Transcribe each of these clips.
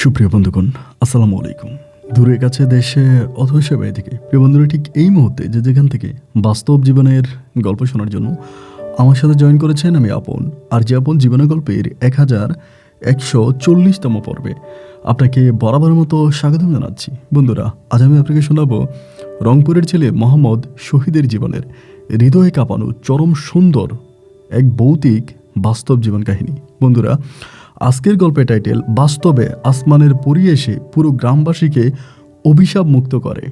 সুপ্রিয় বন্ধুগণ, আসসালামু আলাইকুম। দূরে কাছে দেশে অথবা সেবাই থেকে প্রিয় বন্ধুরা, ঠিক এই মুহূর্তে যে যেখান থেকে বাস্তব জীবনের গল্প শোনার জন্য আমার সাথে জয়েন করেছেন, আমি আপন আর যে আপন জীবনের গল্পের 1140তম পর্বে আপনাকে বরাবরের মতো স্বাগতম জানাচ্ছি। বন্ধুরা, আজ আমি আপনাকে শোনাবো রংপুরের ছেলে মোহাম্মদ শহীদের জীবনের হৃদয়ে কাঁপানো চরম সুন্দর এক ভৌতিক বাস্তব জীবন কাহিনী। বন্ধুরা, আজকের গল্পের টাইটেল বাস্তবে আসমানের পরি এসে পুরো গ্রামবাসীকে অভিশাপ মুক্ত করে।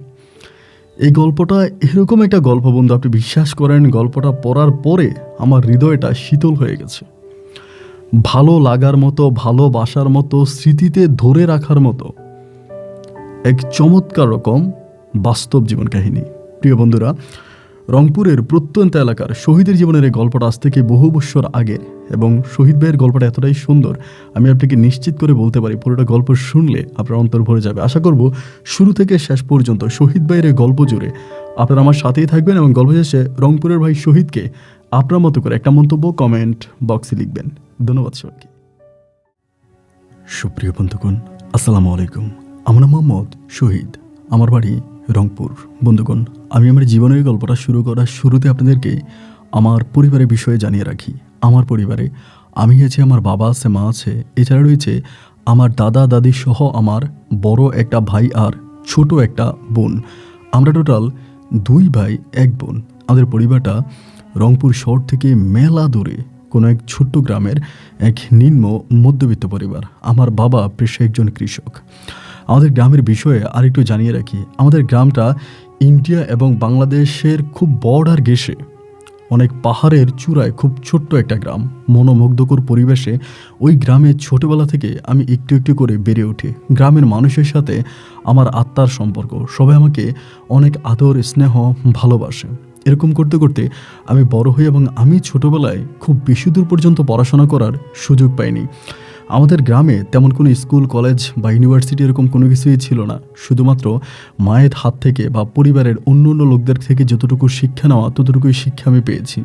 এই গল্পটা এরকম একটা গল্প বন্ধু, আপনি বিশ্বাস করেন গল্পটা পড়ার পরে আমার হৃদয়টা শীতল হয়ে গেছে। ভালো লাগার মতো, ভালোবাসার মতো, স্মৃতিতে ধরে রাখার মতো এক চমৎকার রকম বাস্তব জীবন কাহিনী। প্রিয় বন্ধুরা, রংপুরের প্রত্যন্ত এলাকার শহীদের জীবনের এই গল্পটা আজ থেকে বহু বছর আগের, এবং শহীদ ভাইয়ের গল্পটা এতটাই সুন্দর, আমি আপনাকে নিশ্চিত করে বলতে পারি পুরোটা গল্প শুনলে আপনার অন্তর ভরে যাবে। আশা করব শুরু থেকে শেষ পর্যন্ত শহীদ ভাইয়ের এই গল্প জুড়ে আপনারা আমার সাথেই থাকবেন, এবং গল্প শেষে রংপুরের ভাই শহীদকে আপনার মতো করে একটা মন্তব্য কমেন্ট বক্সে লিখবেন। ধন্যবাদ সবাইকে। সুপ্রিয় বন্ধুগণ, আসসালামু আলাইকুম। আমার নাম মোহাম্মদ শহীদ, আমার বাড়ি রংপুর। বন্ধুগণ, আমি আমার জীবনের গল্পটা শুরু করার শুরুতে আপনাদেরকে আমার পরিবারের বিষয়ে জানিয়ে রাখি। আমার পরিবারে আমি আছি, আমার বাবা আছে, মা আছে, এছাড়া রয়েছে আমার দাদা দাদি সহ আমার বড় একটা ভাই আর ছোট একটা বোন। আমরা টোটাল 2 ভাই 1 বোন। আমাদের পরিবারটা রংপুর শহর থেকে মেলা দূরে কোনো এক ছোট্ট গ্রামের এক নিম্ন মধ্যবিত্ত পরিবার। আমার বাবা পেশায় একজন কৃষক। আমাদের গ্রামের বিষয়ে আরেকটু জানিয়ে রাখি, আমাদের গ্রামটা ইন্ডিয়া এবং বাংলাদেশের খুব বর্ডার ঘেঁষে অনেক পাহাড়ের চূড়ায় খুব ছোট্ট একটা গ্রাম। মনোমুগ্ধকর পরিবেশে ওই গ্রামে ছোটবেলা থেকে আমি একটু একটু করে বেড়ে উঠি। গ্রামের মানুষের সাথে আমার আত্মার সম্পর্ক, সবাই আমাকে অনেক আদর, স্নেহ, ভালোবাসে। এরকম করতে করতে আমি বড় হই, এবং আমি ছোটবেলায় খুব বেশি দূর পর্যন্ত পড়াশোনা করার সুযোগ পাইনি। আমাদের গ্রামে তেমন কোনো স্কুল, কলেজ বা ইউনিভার্সিটি এরকম কোনো কিছুই ছিল না। শুধুমাত্র মায়ের হাত থেকে বা পরিবারের অন্য অন্য লোকদের থেকে যতটুকু শিক্ষা নেওয়া, ততটুকুই শিক্ষা আমি পেয়েছি।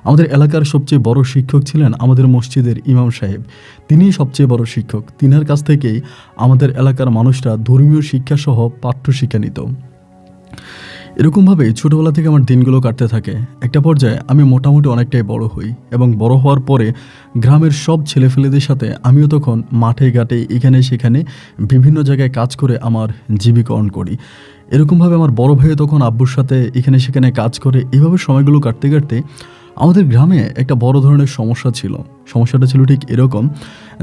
আমাদের এলাকার সবচেয়ে বড় শিক্ষক ছিলেন আমাদের মসজিদের ইমাম সাহেব। তিনিই সবচেয়ে বড় শিক্ষক। তিনার কাছ থেকেই আমাদের এলাকার মানুষরা ধর্মীয় শিক্ষাসহ পাঠ্য শিক্ষা নিত। এরকমভাবে ছোটোবেলা থেকে আমার দিনগুলো কাটতে থাকে। একটা পর্যায়ে আমি মোটামুটি অনেকটাই বড় হই, এবং বড় হওয়ার পরে গ্রামের সব ছেলেফেলেদের সাথে আমিও তখন মাঠে ঘাটে এখানে সেখানে বিভিন্ন জায়গায় কাজ করে আমার জীবিকা অর্জন করি। এরকমভাবে আমার বড় ভাইও তখন আব্বুর সাথে এখানে সেখানে কাজ করে। এভাবে সময়গুলো কাটতে কাটতে আমাদের গ্রামে একটা বড় ধরনের সমস্যা ছিল। সমস্যাটা ছিল ঠিক এরকম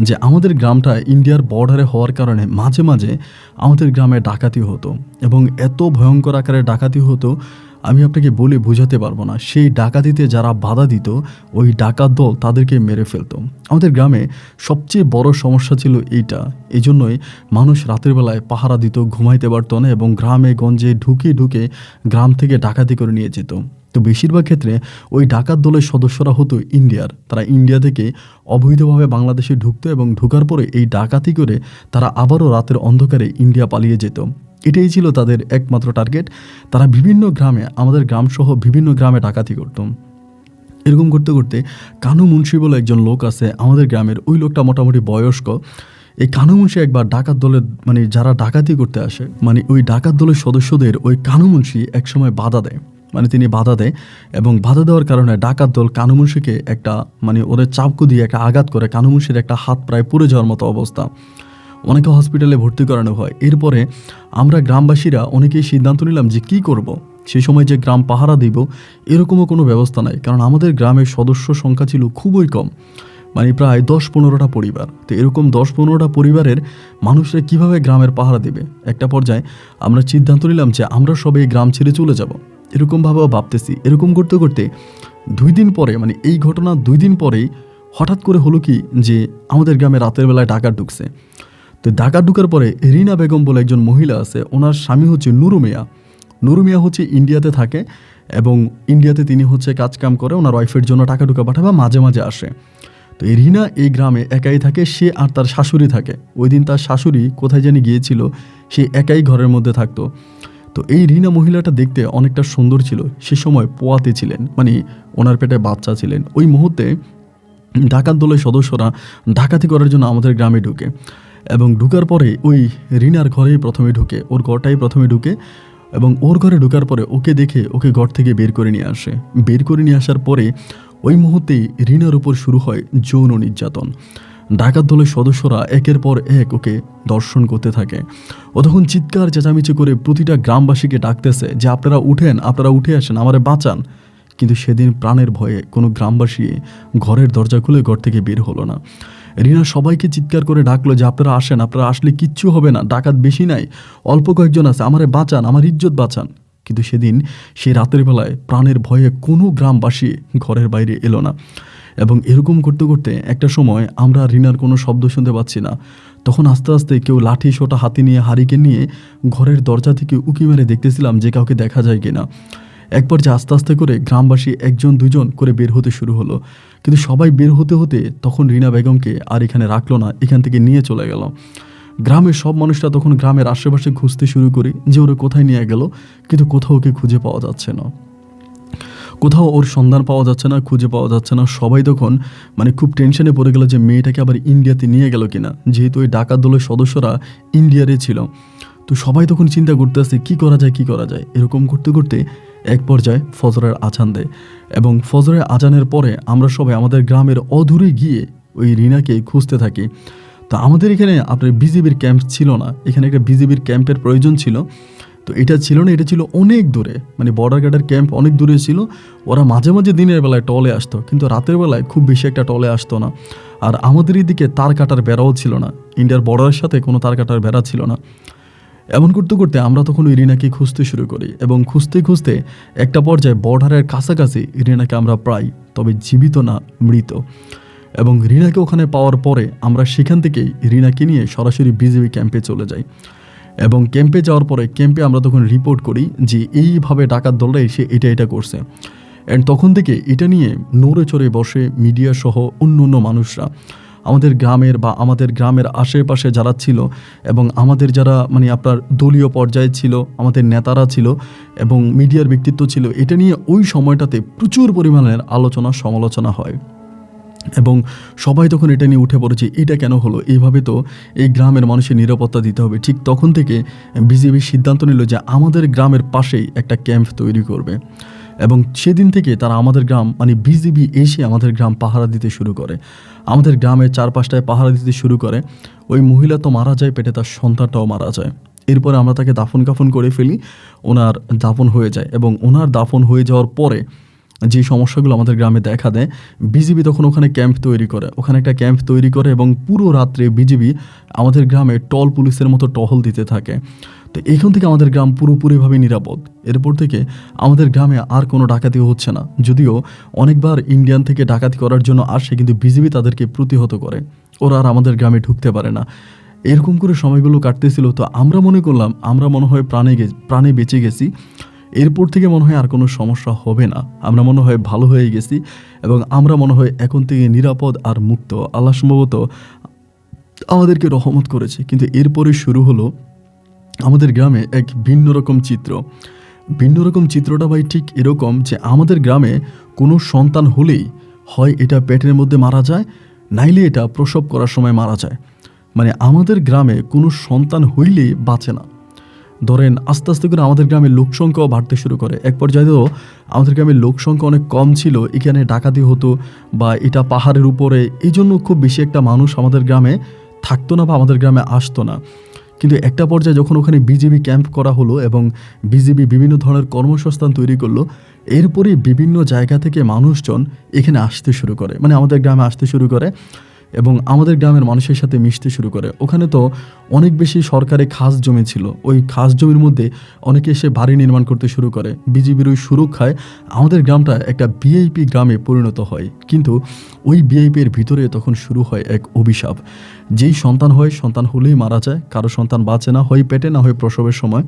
যে আমাদের গ্রামটা ইন্ডিয়ার বর্ডারে হওয়ার কারণে মাঝে মাঝে আমাদের গ্রামে ডাকাতি হতো, এবং এত ভয়ঙ্কর আকারে ডাকাতি হতো আমি আপনাকে বলে বোঝাতে পারবো না। সেই ডাকাতিতে যারা বাধা দিত, ওই ডাকাত দল তাদেরকে মেরে ফেলতো। আমাদের গ্রামে সবচেয়ে বড় সমস্যা ছিল এইটা। এই জন্যই মানুষ রাতের বেলায় পাহারা দিত, ঘুমাইতে পারতো না, এবং গ্রামে গঞ্জে ঢুকে ঢুকে গ্রাম থেকে ডাকাতি করে নিয়ে যেত। তো বেশিরভাগ ক্ষেত্রে ওই ডাকাত দলের সদস্যরা হতো ইন্ডিয়ার। তারা ইন্ডিয়া থেকে অবৈধভাবে বাংলাদেশে ঢুকতো, এবং ঢোকার পরে এই ডাকাতি করে তারা আবারও রাতের অন্ধকারে ইন্ডিয়া পালিয়ে যেত। এটাই ছিল তাদের একমাত্র টার্গেট। তারা বিভিন্ন গ্রামে, আমাদের গ্রামসহ বিভিন্ন গ্রামে ডাকাতি করত। এরকম করতে করতে কানু মুন্সি বলে একজন লোক আছে আমাদের গ্রামের। ওই লোকটা মোটামুটি বয়স্ক। এই কানু মুন্সি একবার ডাকাত দলের যারা ডাকাতি করতে আসে, ওই ডাকাত দলের সদস্যদের ওই কানু মুন্সি একসময় বাধা দেয়। তিনি বাধা দেয়, এবং বাধা দেওয়ার কারণে ডাকাত দল কানু মুন্সিকে একটা ওদের চাবকু দিয়ে একটা আঘাত করে। কানু মুন্সির একটা হাত প্রায় পুড়ে যাওয়ার মতো অবস্থা। অনেকে হসপিটালে ভর্তি করানো হয়। এরপরে আমরা গ্রামবাসীরা অনেকেই সিদ্ধান্ত নিলাম যে কী করব। সেই সময় যে গ্রাম পাহারা দিব এরকমও কোনো ব্যবস্থা নাই, কারণ আমাদের গ্রামের সদস্য সংখ্যা ছিল খুবই কম, প্রায় 10-15টা পরিবার। তো এরকম 10-15টা পরিবারের মানুষরা কিভাবে গ্রামের পাহারা দেবে। একটা পর্যায়ে আমরা সিদ্ধান্ত নিলাম যে আমরা সবাই গ্রাম ছেড়ে চলে যাব। এরকমভাবেও ভাবতেছি। এরকম করতে করতে 2 দিন পরে, এই ঘটনা 2 দিন পরেই হঠাৎ করে হলো কি যে আমাদের গ্রামে রাতের বেলায় ডাকাত ঢুকছে। তো ডাকাত ঢুকার পরে রিনা বেগম বলে একজন মহিলা আছে, ওনার স্বামী হচ্ছে নুরু মিয়া। নুরু মিয়া হচ্ছে ইন্ডিয়াতে থাকে, এবং ইন্ডিয়াতে তিনি হচ্ছে কাজকাম করে। ওনার ওয়াইফের জন্য টাকা টুকা পাঠায় বা মাঝে মাঝে আসে। তো এই রিনা এই গ্রামে একাই থাকে। সে আর তার শাশুড়ি থাকে। ওই দিন তার শাশুড়ি কোথায় জানি গিয়েছিল, সে একাই ঘরের মধ্যে থাকতো। তো এই রিনা মহিলাটা দেখতে অনেকটা সুন্দর ছিল। সে সময় পোয়াতে ছিলেন, ওনার পেটে বাচ্চা ছিলেন। ওই মুহূর্তে ডাকাত দলের সদস্যরা ডাকাতি করার জন্য আমাদের গ্রামে ঢুকে। এবং ঢুকার পরে ওই রিনার ঘরেই প্রথমে ঢুকে, ওর ঘরটাই প্রথমে ঢুকে এবং ওর ঘরে ঢোকার পরে ওকে দেখে ওকে ঘর থেকে বের করে নিয়ে আসে। বের করে নিয়ে আসার পরে ওই মুহূর্তেই রিনার উপর শুরু হয় যৌন নির্যাতন। ডাকাত দলের সদস্যরা একের পর এক ওকে দর্শন করতে থাকে। ও তখন চিৎকার চেঁচামেচি করে প্রতিটা গ্রামবাসীকে ডাকতেছে যে আপনারা উঠেন, আপনারা উঠে আসেন, আমারে বাঁচান। কিন্তু সেদিন প্রাণের ভয়ে কোনো গ্রামবাসী ঘরের দরজা খুলে ঘর থেকে বের হলো না। রিনা সবাইকে চিৎকার করে ডাকলো যে আপনারা আসেন, আপনারা আসলে কিচ্ছু হবে না, ডাকাত বেশি নাই, অল্প কয়েকজন আছে, আমারে বাঁচান, আমার ইজ্জত বাঁচান। কিন্তু সেদিন সেই রাতের বেলায় প্রাণের ভয়ে কোনো গ্রামবাসী ঘরের বাইরে এলো না। এবং এরকম করতে করতে একটা সময় আমরা রিনার কোনো শব্দ শুনতে পাচ্ছি না। তখন আস্তে আস্তে কেউ লাঠি সোটা হাতে নিয়ে হারিকেন নিয়ে ঘরের দরজা থেকে উঁকি মেরে দেখতেছিলাম যে কাউকে দেখা যায় কিনা। একবার যে আস্তে আস্তে করে গ্রামবাসী একজন দুজন করে বের হতে শুরু হলো, কিন্তু সবাই বের হতে হতে তখন রিনা বেগমকে আর এখানে রাখলো না, এখান থেকে নিয়ে চলে গেল। গ্রামের সব মানুষরা তখন গ্রামের আশেপাশে খুঁজতে শুরু করি যে ওরা কোথায় নিয়ে গেল, কিন্তু কোথাও ওকে খুঁজে পাওয়া যাচ্ছে না, কোথাও ওর সন্ধান পাওয়া যাচ্ছে না, খুঁজে পাওয়া যাচ্ছে না। সবাই তখন মানে খুব টেনশনে পড়ে গেল যে মেয়েটাকে আবার ইন্ডিয়াতে নিয়ে গেল কিনা, যেহেতু ওই ডাকাত দলের সদস্যরা ইন্ডিয়ারে ছিল। তো সবাই তখন চিন্তা করতেছে কী করা যায়, কী করা যায়। এরকম করতে করতে এক পর্যায়ে ফজরের আজান দেয় এবং ফজরের আজানের পরে আমরা সবাই আমাদের গ্রামের অদূরে গিয়ে ওই রিনাকে খুঁজতে থাকি। তো আমাদের এখানে আপনার বিজিবির ক্যাম্প ছিল না, এখানে একটা বিজিবির ক্যাম্পের প্রয়োজন ছিল। তো এটা ছিল না, এটা ছিল অনেক দূরে, মানে বর্ডার গার্ডের ক্যাম্প অনেক দূরে ছিল। ওরা মাঝে মাঝে দিনের বেলায় টলে আসতো, কিন্তু রাতের বেলায় খুব বেশি একটা টলে আসতো না। আর আমাদের এদিকে তার কাটার বেড়াও ছিল না, ইন্ডিয়ার বর্ডারের সাথে কোনো তার কাটার বেড়া ছিল না। এমন করতে করতে আমরা তখন ওই রিনাকে খুঁজতে শুরু করি এবং খুঁজতে খুঁজতে একটা পর্যায়ে বর্ডারের কাছাকাছি রিনাকে আমরা প্রায়, তবে জীবিত না, মৃত। এবং রিনাকে ওখানে পাওয়ার পরে আমরা সেখান থেকেই রিনাকে নিয়ে সরাসরি বিজিবি ক্যাম্পে চলে যাই। এবং ক্যাম্পে যাওয়ার পরে ক্যাম্পে আমরা তখন রিপোর্ট করি যে এইভাবে ডাকাত দলরা এসে এটা করছে। অ্যান্ড তখন থেকে এটা নিয়ে নড়ে চড়ে বসে মিডিয়া সহ অন্য অন্য মানুষরা, আমাদের গ্রামের বা আমাদের গ্রামের আশেপাশে যারা ছিল এবং আমাদের যারা মানে আপনার দলীয় পর্যায়ে ছিল, আমাদের নেতারা ছিল এবং মিডিয়ার ব্যক্তিত্ব ছিল, এটা নিয়ে ওই সময়টাতে প্রচুর পরিমাণের আলোচনা সমালোচনা হয়। এবং সবাই তখন এটা নিয়ে উঠে পড়েছে, এটা কেন হলো, এইভাবে তো এই গ্রামের মানুষের নিরাপত্তা দিতে হবে। ঠিক তখন থেকে বিজেপি সিদ্ধান্ত নিল যে আমাদের গ্রামের পাশেই একটা ক্যাম্প তৈরি করবে। এবং সেদিন থেকে তারা আমাদের গ্রাম মানে বিজিবি এসে আমাদের গ্রাম পাহারা দিতে শুরু করে, আমাদের গ্রামের চারপাশটায় পাহারা দিতে শুরু করে। ওই মহিলা তো মারা যায়, পেটে তার সন্তানটাও মারা যায়। এরপরে আমরা তাকে দাফন কাফন করে ফেলি, ওনার দাফন হয়ে যায়। এবং ওনার দাফন হয়ে যাওয়ার পরে যে সমস্যাগুলো আমাদের গ্রামে দেখা দেয়, বিজিবি তখন ওখানে ক্যাম্প তৈরি করে, ওখানে একটা ক্যাম্প তৈরি করে এবং পুরো রাত্রে বিজিবি আমাদের গ্রামে টল পুলিশের মতো টহল দিতে থাকে। তো এখান থেকে আমাদের গ্রাম পুরোপুরিভাবে নিরাপদ। এরপর থেকে আমাদের গ্রামে আর কোনো ডাকাতি হচ্ছে না, যদিও অনেকবার ইন্ডিয়ান থেকে ডাকাতি করার জন্য আসে, কিন্তু বিজিবি তাদেরকে প্রতিহত করে, ওরা আর আমাদের গ্রামে ঢুকতে পারে না। এরকম করে সময়গুলো কাটতেছিল। তো আমরা মনে করলাম আমরা মনে হয় প্রাণে বেঁচে গেছি, এরপর থেকে মনে হয় আর কোনো সমস্যা হবে না, আমরা মনে হয় ভালো হয়ে গেছি এবং আমরা মনে হয় এখন থেকে নিরাপদ আর মুক্ত, আল্লাহ সম্ভবত আমাদেরকে রহমত করেছে। কিন্তু এরপরে শুরু হলো আমাদের গ্রামে এক ভিন্ন রকম চিত্র। ভিন্ন রকম চিত্রটা ভাই ঠিক এরকম যে আমাদের গ্রামে কোনো সন্তান হলেই হয় এটা পেটের মধ্যে মারা যায়, নাইলে এটা প্রসব করার সময় মারা যায়। মানে আমাদের গ্রামে কোনো সন্তান হইলেই বাঁচে না। ধরেন আস্তে আস্তে করে আমাদের গ্রামের লোকসংখ্যাও বাড়তে শুরু করে। এক পর্যায়ে তো আমাদের গ্রামের লোকসংখ্যা অনেক কম ছিল, এখানে ডাকাতি হতো বা এটা পাহাড়ের উপরে, এই জন্য খুব বেশি একটা মানুষ আমাদের গ্রামে থাকতো না বা আমাদের গ্রামে আসতো না। কিন্তু একটা পর্যায়ে যখন ওখানে বিজিবি ক্যাম্প করা হলো এবং বিজিবি বিভিন্ন ধরনের কর্মসংস্থান তৈরি করলো, এরপরে বিভিন্ন জায়গা থেকে মানুষজন এখানে আসতে শুরু করে, মানে আমাদের গ্রামে আসতে শুরু করে এবং আমাদের গ্রামের মানুষের সাথে মিশতে শুরু করে। ওখানে তো অনেক বেশি সরকারি খাস জমি ছিল, ওই খাস জমির মধ্যে অনেকে এসে বাড়ি নির্মাণ করতে শুরু করে। বিজিবির ওই সুরক্ষায় আমাদের গ্রামটা একটা ভিআইপি গ্রামে পরিণত হয়। কিন্তু ওই ভিআইপির ভিতরে তখন শুরু হয় এক অভিশাপ। যেই সন্তান হয়, সন্তান হলেই মারা যায়, কারো সন্তান বাঁচে না, হয় পেটে না হয় প্রসবের সময়,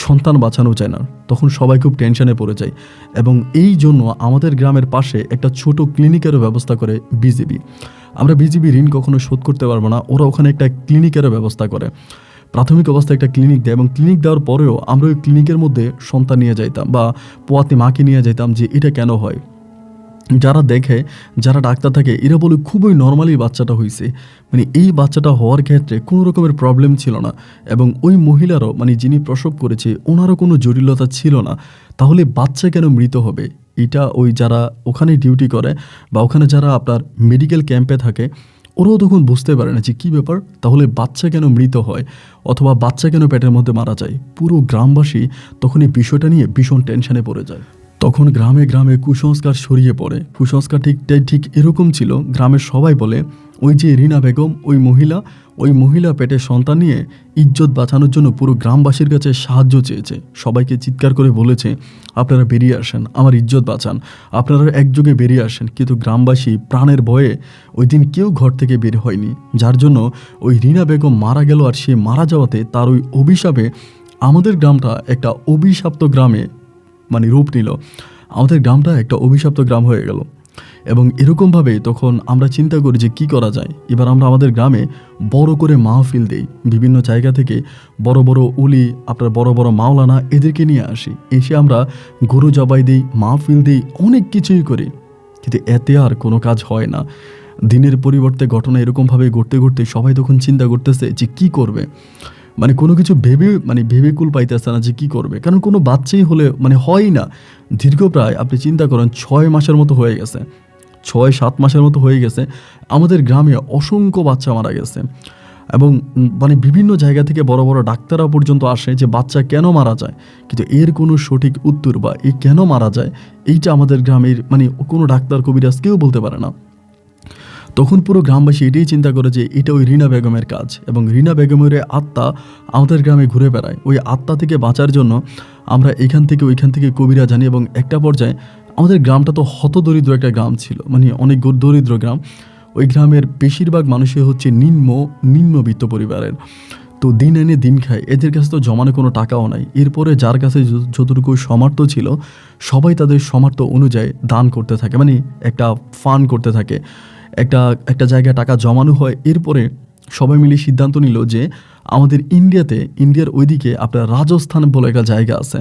সন্তান বাঁচানো যায় না। তখন সবাই খুব টেনশনে পড়ে যায় এবং এই জন্য আমাদের গ্রামের পাশে একটা ছোট ক্লিনিকেরও ব্যবস্থা করে বিজিবি। আমরা বিজিবি ঋণ কখনো শোধ করতে পারবো না, ওরা ওখানে একটা ক্লিনিকেরও ব্যবস্থা করে। প্রাথমিক অবস্থায় একটা ক্লিনিক দেয় এবং ক্লিনিক দেওয়ার পরেও আমরা ওই ক্লিনিকের মধ্যে সন্তান নিয়ে যাইতাম বা পোয়াতে মাকে নিয়ে যাইতাম, যে এটা কেন হয়। যারা দেখে, যারা ডাক্তার থাকে এরা বলে খুবই নরমালি বাচ্চাটা হইছে। মানে এই বাচ্চাটা হওয়ার ক্ষেত্রে কোনো রকমের প্রবলেম ছিল না এবং ওই মহিলারও মানে যিনি প্রসব করেছে ওনারও কোনো জটিলতা ছিল না। তাহলে বাচ্চা কেন মৃত হবে? এটা ওই যারা ওখানে ডিউটি করে বা ওখানে যারা আপনার মেডিকেল ক্যাম্পে থাকে ওরাও তখন বুঝতে পারে না যে কী ব্যাপার, তাহলে বাচ্চা কেন মৃত হয় অথবা বাচ্চা কেন পেটের মধ্যে মারা যায়। পুরো গ্রামবাসী তখন এই বিষয়টা নিয়ে ভীষণ টেনশনে পড়ে যায়। তখন গ্রামে গ্রামে কুসংস্কার ছড়িয়ে পড়ে। কুসংস্কার ঠিক এরকম ছিল, গ্রামের সবাই বলে ওই যে রিনা বেগম ওই মহিলা পেটে সন্তান নিয়ে ইজ্জত বাঁচানোর জন্য পুরো গ্রামবাসীর কাছে সাহায্য চেয়েছে। সবাইকে চিৎকার করে বলেছে আপনারা বেরিয়ে আসেন, আমার ইজ্জত বাঁচান, আপনারা একযোগে বেরিয়ে আসেন। কিন্তু গ্রামবাসী প্রাণের ভয়ে ওই দিন কেউ ঘর থেকে বের হয়নি, যার জন্য ওই রিনা বেগম মারা গেল। আর সে মারা যাওয়াতে তার ওই অভিশাপে আমাদের গ্রামটা একটা অভিশপ্ত গ্রামে মানে রূপ নিল। আমাদের গ্রামটা একটা অভিশপ্ত গ্রাম হয়ে গেল। এবং এরকমভাবে তখন আমরা চিন্তা করি যে কী করা যায়। এবার আমরা আমাদের গ্রামে বড় করে মাহফিল দেই, বিভিন্ন জায়গা থেকে বড় বড় উলি, আপনার বড় বড় মাওলানা এদেরকে নিয়ে আসি, এসে আমরা গরু জবাই দিই, মাহফিল দিই, অনেক কিছুই করি। কিন্তু এতে আর কোনো কাজ হয় না। দিনের পরিবর্তে ঘটনা এরকমভাবে ঘটতে ঘটতে সবাই তখন চিন্তা করতেছে যে কী করবে। মানে কোনো কিছু ভেবে কুল পাইতেছে না যে কী করবে, কারণ কোনো বাচ্চাই হলে মানে হয় না। দীর্ঘ প্রায় আপনি চিন্তা করেন 6 মাসের মতো হয়ে গেছে, 6-7 মাসের মতো হয়ে গেছে আমাদের গ্রামে অসংখ্য বাচ্চা মারা গেছে। এবং মানে বিভিন্ন জায়গা থেকে বড় বড় ডাক্তাররা পর্যন্ত আসে যে বাচ্চা কেন মারা যায়, কিন্তু এর কোনো সঠিক উত্তর বা এই কেন মারা যায় এইটা আমাদের গ্রামের মানে কোনো ডাক্তার কবিরাজ কেউ বলতে পারে না। তখন পুরো গ্রামবাসী এটাই চিন্তা করে যে এটা ওই রিনা বেগমের কাজ এবং রিনা বেগমের আত্মা আমাদের গ্রামে ঘুরে বেড়ায়। ওই আত্মা থেকে বাঁচার জন্য আমরা এখান থেকে ওইখান থেকে কবিরা জানি। এবং একটা পর্যায়ে আমাদের গ্রামটা তো হতদরিদ্র একটা গ্রাম ছিল, মানে অনেক দরিদ্র গ্রাম। ওই গ্রামের বেশিরভাগ মানুষই হচ্ছে নিম্নবিত্ত পরিবারের। তো দিন এনে দিন খায়, এদের কাছে তো জমানো কোনো টাকাও নাই। এরপরে যার কাছে যতটুকু সামর্থ্য ছিল সবাই তাদের সামর্থ্য অনুযায়ী দান করতে থাকে, মানে একটা ফান্ড করতে থাকে, একটা জায়গায় টাকা জমানো হয়। এরপরে সবাই মিলে সিদ্ধান্ত নিল যে আমাদের ইন্ডিয়ার ওইদিকে আপনার রাজস্থান বলে একটা জায়গা আছে,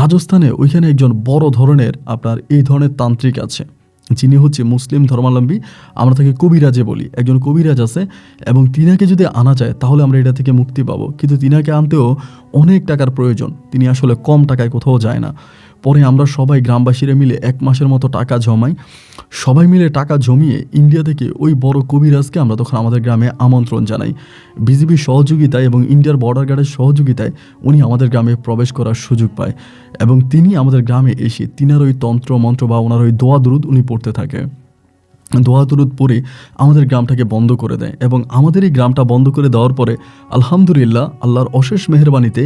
রাজস্থানে ওইখানে একজন বড় ধরনের আপনার এই ধরনের তান্ত্রিক আছে, যিনি হচ্ছে মুসলিম ধর্মাবলম্বী, আমরা তাকে কবিরাজে বলি। একজন কবিরাজ আছে এবং তিনাকে যদি আনা যায় তাহলে আমরা এটা থেকে মুক্তি পাবো। কিন্তু তিনাকে আনতেও অনেক টাকার প্রয়োজন, তিনি আসলে কম টাকায় কোথাও যায় না। পরে আমরা সবাই গ্রামবাসীরা মিলে 1 মাসের মতো টাকা জমাই। সবাই মিলে টাকা জমিয়ে ইন্ডিয়া থেকে ওই বড় কবিরাজকে আমরা তখন আমাদের গ্রামে আমন্ত্রণ জানাই। বিজিবির সহযোগিতায় এবং ইন্ডিয়ার বর্ডার গার্ডের সহযোগিতায় উনি আমাদের গ্রামে প্রবেশ করার সুযোগ পায় এবং তিনি আমাদের গ্রামে এসে তিনার ওই তন্ত্র মন্ত্র বা ওনার ওই দোয়া দুরুদ উনি পড়তে থাকে। দোয়া দুরুদ পড়ে আমাদের গ্রামটাকে বন্ধ করে দেয় এবং আমাদের এই গ্রামটা বন্ধ করে দেওয়ার পরে আলহামদুলিল্লাহ আল্লাহর অশেষ মেহেরবানিতে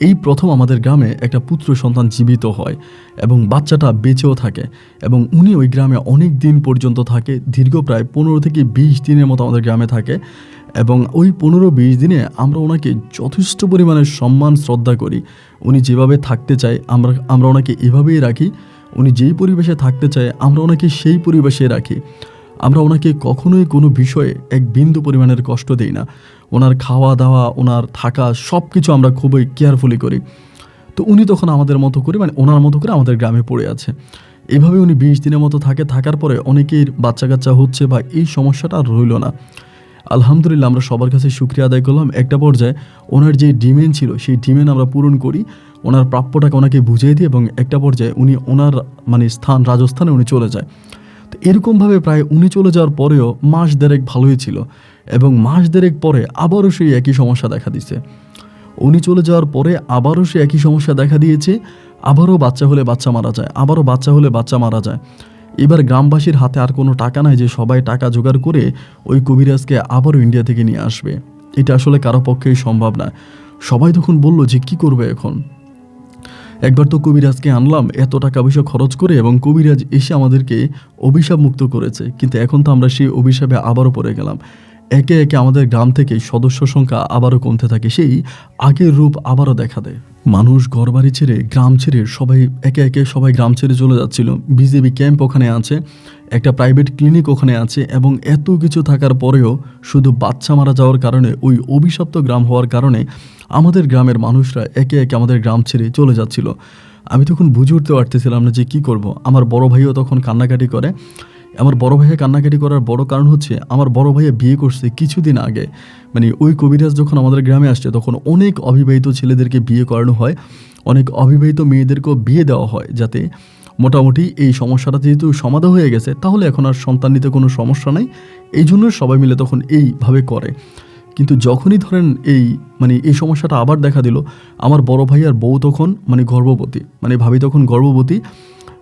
এই প্রথম আমাদের গ্রামে একটা পুত্র সন্তান জীবিত হয় এবং বাচ্চাটা বেঁচেও থাকে এবং উনি ওই গ্রামে অনেক দিন পর্যন্ত থাকে, দীর্ঘ প্রায় 15 থেকে 20 দিনের মতো আমাদের গ্রামে থাকে। এবং ওই 15-20 দিনে আমরা ওনাকে যথেষ্ট পরিমাণে সম্মান শ্রদ্ধা করি। উনি যেভাবে থাকতে চায় আমরা ওনাকে এভাবেই রাখি, উনি যেই পরিবেশে থাকতে চায় আমরা ওনাকে সেই পরিবেশে রাখি। আমরা ওনাকে কখনোই কোনো বিষয়ে এক বিন্দু পরিমাণের কষ্ট দিই না। ওনার খাওয়া দাওয়া, ওনার থাকা সব কিছু আমরা খুবই কেয়ারফুলি করি। তো উনি তখন আমাদের মতো করে মানে ওনার মতো করে আমাদের গ্রামে পড়ে আছে। এভাবে উনি 20 দিনের মতো থাকার পরে অনেকের বাচ্চা কাচ্চা হচ্ছে বা এই সমস্যাটা আর রইল না। আলহামদুলিল্লাহ আমরা সবার কাছে শুকরিয়া আদায় করলাম। একটা পর্যায়ে ওনার যে ডিমেন্ড ছিল সেই ডিমেন্ড আমরা পূরণ করি, ওনার প্রাপ্যটাকে ওনাকে বুঝিয়ে দিই এবং একটা পর্যায়ে উনি ওনার মানে স্থান রাজস্থানে উনি চলে যায়। তো এরকমভাবে প্রায় উনি চলে যাওয়ার পরেও মাস দেড়েক ভালোই ছিল এবং মাস দেড়েক পরে আবারও সেই একই সমস্যা দেখা দিচ্ছে। উনি চলে যাওয়ার পরে আবারও সেই একই সমস্যা দেখা দিয়েছে, আবারও বাচ্চা হলে বাচ্চা মারা যায়, আবারও বাচ্চা হলে বাচ্চা মারা যায়। এবার গ্রামবাসীর হাতে আর কোনো টাকা নাই যে সবাই টাকা জোগাড় করে ওই কবিরাজকে আবারও ইন্ডিয়া থেকে নিয়ে আসবে। এটা আসলে কারো পক্ষেই সম্ভব না। সবাই তখন বলল যে কি করবে এখন। একবার তো কবিরাজকে আনলাম এত টাকা পয়সা খরচ করে এবং কবিরাজ এসে আমাদেরকে অভিশাপ মুক্ত করেছে, কিন্তু এখন তো আমরা সেই অভিশাপে আবারও পড়ে গেলাম। একে একে আমাদের গ্রাম থেকে সদস্য সংখ্যা আবারও কমতে থাকে, সেই আগের রূপ আবারও দেখা দেয়। মানুষ ঘরবাড়ি ছেড়ে গ্রাম ছেড়ে সবাই একে একে গ্রাম ছেড়ে চলে যাচ্ছিল। বিজেপি ক্যাম্প ওখানে আছে, একটা প্রাইভেট ক্লিনিক ওখানে আছে এবং এত কিছু থাকার পরেও শুধু বাচ্চা মারা যাওয়ার কারণে, ওই অভিশপ্ত গ্রাম হওয়ার কারণে আমাদের গ্রামের মানুষরা একে একে আমাদের গ্রাম ছেড়ে চলে যাচ্ছিল। আমি তখন বুঝে উঠতে পারতেছিলাম না যে কী করব। আমার বড় ভাইও তখন কান্নাকাটি করে। আমার বড় ভাইয়া কান্নাকাটি করার বড় কারণ হচ্ছে আমার বড় ভাইয়া বিয়ে করছে কিছুদিন আগে। মানে ওই কবিরাজ যখন আমাদের গ্রামে আসছে তখন অনেক অবিবাহিত ছেলেদেরকে বিয়ে করানো হয়, অনেক অবিবাহিত মেয়েদেরকেও বিয়ে দেওয়া হয়, যাতে মোটামুটি এই সমস্যাটা যেহেতু সমাধা হয়ে গেছে তাহলে এখন আর সন্তান নিতে কোনো সমস্যা নাই। এই জন্য সবাই মিলে তখন এইভাবে করে। কিন্তু যখনই ধরেন এই সমস্যাটা আবার দেখা দিল, আমার বড় ভাইয়ার বউ তখন গর্ভবতী, ভাবি তখন গর্ভবতী।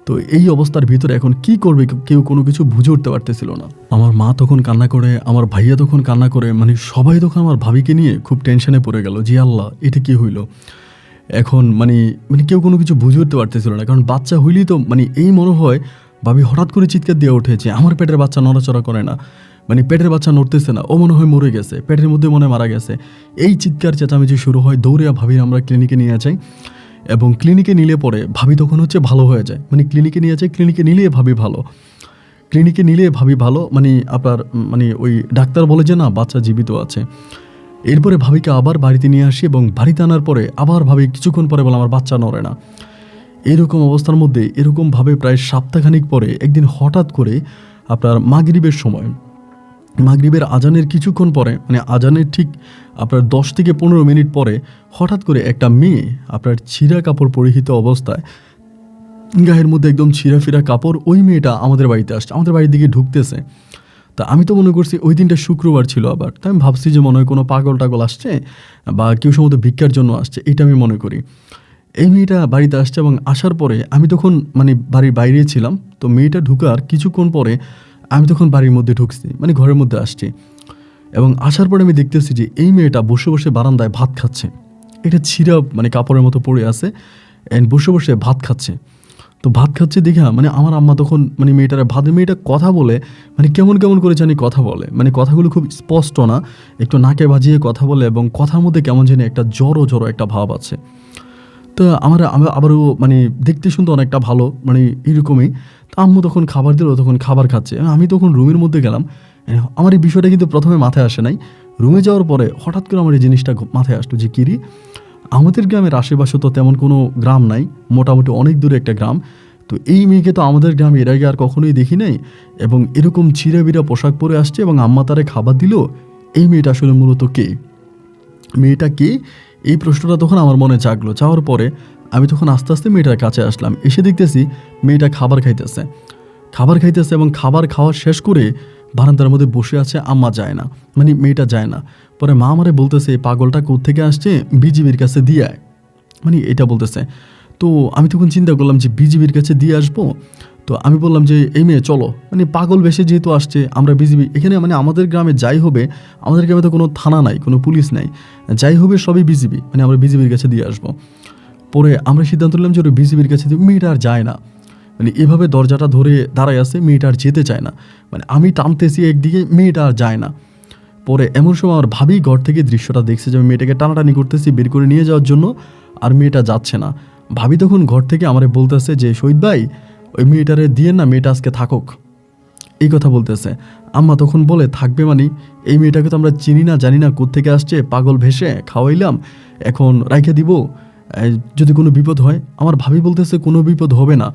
তো এই অবস্থার ভিতরে এখন কি করবে কেউ কোনো কিছু বুঝে উঠতে পারতেছিল না। আমার মা তখন কান্না করে, আমার ভাইয়া তখন কান্না করে, সবাই তখন আমার ভাবিকে নিয়ে খুব টেনশনে পড়ে গেল যে আল্লাহ এটা কি হইল। এখন কেউ কোনো কিছু বুঝে উঠতে পারতেছিল না, কারণ বাচ্চা হইলেই তো এই মনে হয় ভাবি হঠাৎ করে চিৎকার দিয়ে উঠেছে, আমার পেটের বাচ্চা নড়াচড়া করে না, পেটের বাচ্চা নড়তেছে না, ও মনে হয় মরে গেছে, পেটের মধ্যে মনে হয় মারা গেছে। এই চিৎকার চেঁচামেচি শুরু হয়, দৌড়ে ভাবি আমরা ক্লিনিকে নিয়ে যাই এবং ক্লিনিকে নিলে পরে ভাবি তখন ভালো হয়ে যায়। ক্লিনিকে নিয়ে যায়, ক্লিনিকে নিলে ভাবি ভালো, ক্লিনিকে নিলে ভাবি ভালো আপনার ওই ডাক্তার বলে যে না বাচ্চা জীবিত আছে। এরপরে ভাবিকে আবার বাড়িতে নিয়ে আসি এবং বাড়িতে আনার পরে আবার ভাবি কিছুক্ষণ পরে বলে আমার বাচ্চা নড়ে না। এরকম অবস্থার মধ্যে এরকমভাবে প্রায় সপ্তাহখানিক পরে একদিন হঠাৎ করে আপনার মাগরিবের সময়, মাগরিবের আজানের কিছুক্ষণ পরে আজানের ঠিক আপনার 10 থেকে 15 মিনিট পরে হঠাৎ করে একটা মেয়ে আপনার ছিঁড়া কাপড় পরিহিত অবস্থায়, গায়ের মধ্যে একদম ছিঁড়াফিরা কাপড়, ওই মেয়েটা আমাদের বাড়িতে আসছে, আমাদের বাড়ির দিকে ঢুকতেছে। তা আমি তো মনে করছি ওই দিনটা শুক্রবার ছিল আবার, তাই আমি ভাবছি যে মনে হয় কোনো পাগল টাগল আসছে বা কেউ সম্ভবত ভিক্ষার জন্য আসছে, এটা আমি মনে করি। এই মেয়েটা বাড়িতে আসছে এবং আসার পরে আমি তখন বাড়ির বাইরে ছিলাম। তো মেয়েটা ঢুকার কিছুক্ষণ পরে আমি তখন বাড়ির মধ্যে ঢুকছি, ঘরের মধ্যে আসছি এবং আসার পরে আমি দেখতেছি যে এই মেয়েটা বসে বসে বারান্দায় ভাত খাচ্ছে। এটা ছিঁড়া কাপড়ের মতো পড়ে আছে, অ্যান্ড বসে বসে ভাত খাচ্ছে। তো ভাত খাচ্ছে দেখে আমার আম্মা তখন মেয়েটা কথা বলে কেমন কেমন করে জানি কথা বলে, কথাগুলো খুব স্পষ্ট না, একটু নাকে বাজিয়ে কথা বলে এবং কথার মধ্যে কেমন জানি একটা জড়ো জড়ো একটা ভাব আছে। তো আবারও দেখতে শুনতে অনেকটা ভালো এরকমই। তো আম্মু তখন খাবার দিল, তখন খাবার খাচ্ছে, আমি তখন রুমের মধ্যে গেলাম। আমার এই বিষয়টা কিন্তু প্রথমে মাথায় আসে নাই, রুমে যাওয়ার পরে হঠাৎ করে আমার এই জিনিসটা মাথায় আসলো যে কিরি, আমাদের গ্রামের আশেপাশে তো তেমন কোনো গ্রাম নাই, মোটামুটি অনেক দূরে একটা গ্রাম। তো এই মেয়েকে তো আমাদের গ্রামে এর আগে আর কখনোই দেখি নাই এবং এরকম ছিঁড়াবিড়া পোশাক পরে আসছে এবং আম্মা তারে খাবার দিল। এই মেয়েটা আসলে মূলত কে, মেয়েটা কে, এই প্রশ্নটা তখন আমার মনে জাগলো। যাওয়ার পরে আমি তখন আস্তে আস্তে মেয়েটার কাছে আসলাম, এসে দেখতেছি মেয়েটা খাবার খাইতেছে এবং খাবার খাওয়া শেষ করে বারান্দার মধ্যে বসে আছে। আম্মা যায় না, মেয়েটা যায় না। পরে মা আমারে বলতেছে এই পাগলটা কোত্থেকে আসছে, বিজিবির কাছে দিয়ে আয়, এটা বলতেছে। তো আমি তখন চিন্তা করলাম যে বিজিবির কাছে দিয়ে আসবো। তো আমি বললাম যে এই মেয়ে চলো, পাগল বেশে যেহেতু আসছে, আমরা বিজিবি এখানে আমাদের গ্রামে যাই হবে, আমাদের গ্রামে তো কোনো থানা নাই, কোনো পুলিশ নাই, যাই হবে সবই বিজিবি, আমরা বিজিবির কাছে দিয়ে আসবো। পরে আমরা সিদ্ধান্ত নিলাম যে ওরা বিজিবির কাছে দিয়ে, মেয়েটা আর যায় না, এভাবে দরজাটা ধরে দাঁড়ায় আছে, মেয়েটা আর যেতে চায় না, আমি টানতেছি একদিকে, মেয়েটা আর যায় না। পরে এমন সময় আমার ভাবি ঘর থেকে দৃশ্যটা দেখছে যে আমি মেয়েটাকে টানাটানি করতেছি বের করে নিয়ে যাওয়ার জন্য, আর মেয়েটা যাচ্ছে না। ভাবি তখন ঘর থেকে আমারে বলতেছে যে শহীদ ভাই ওই মেয়েটারে দিয়ে না, মেয়েটা আজকে থাকুক, এই কথা বলতেছে। আম্মা তখন বলে থাকবে এই মেয়েটাকে তো আমরা চিনি না জানি না কোত্থেকে আসছে, পাগল ভেসে খাওয়াইলাম, এখন রাইখে দিব, যদি কোনো বিপদ হয়। আমার ভাবি বলতেছে কোনো বিপদ হবে না,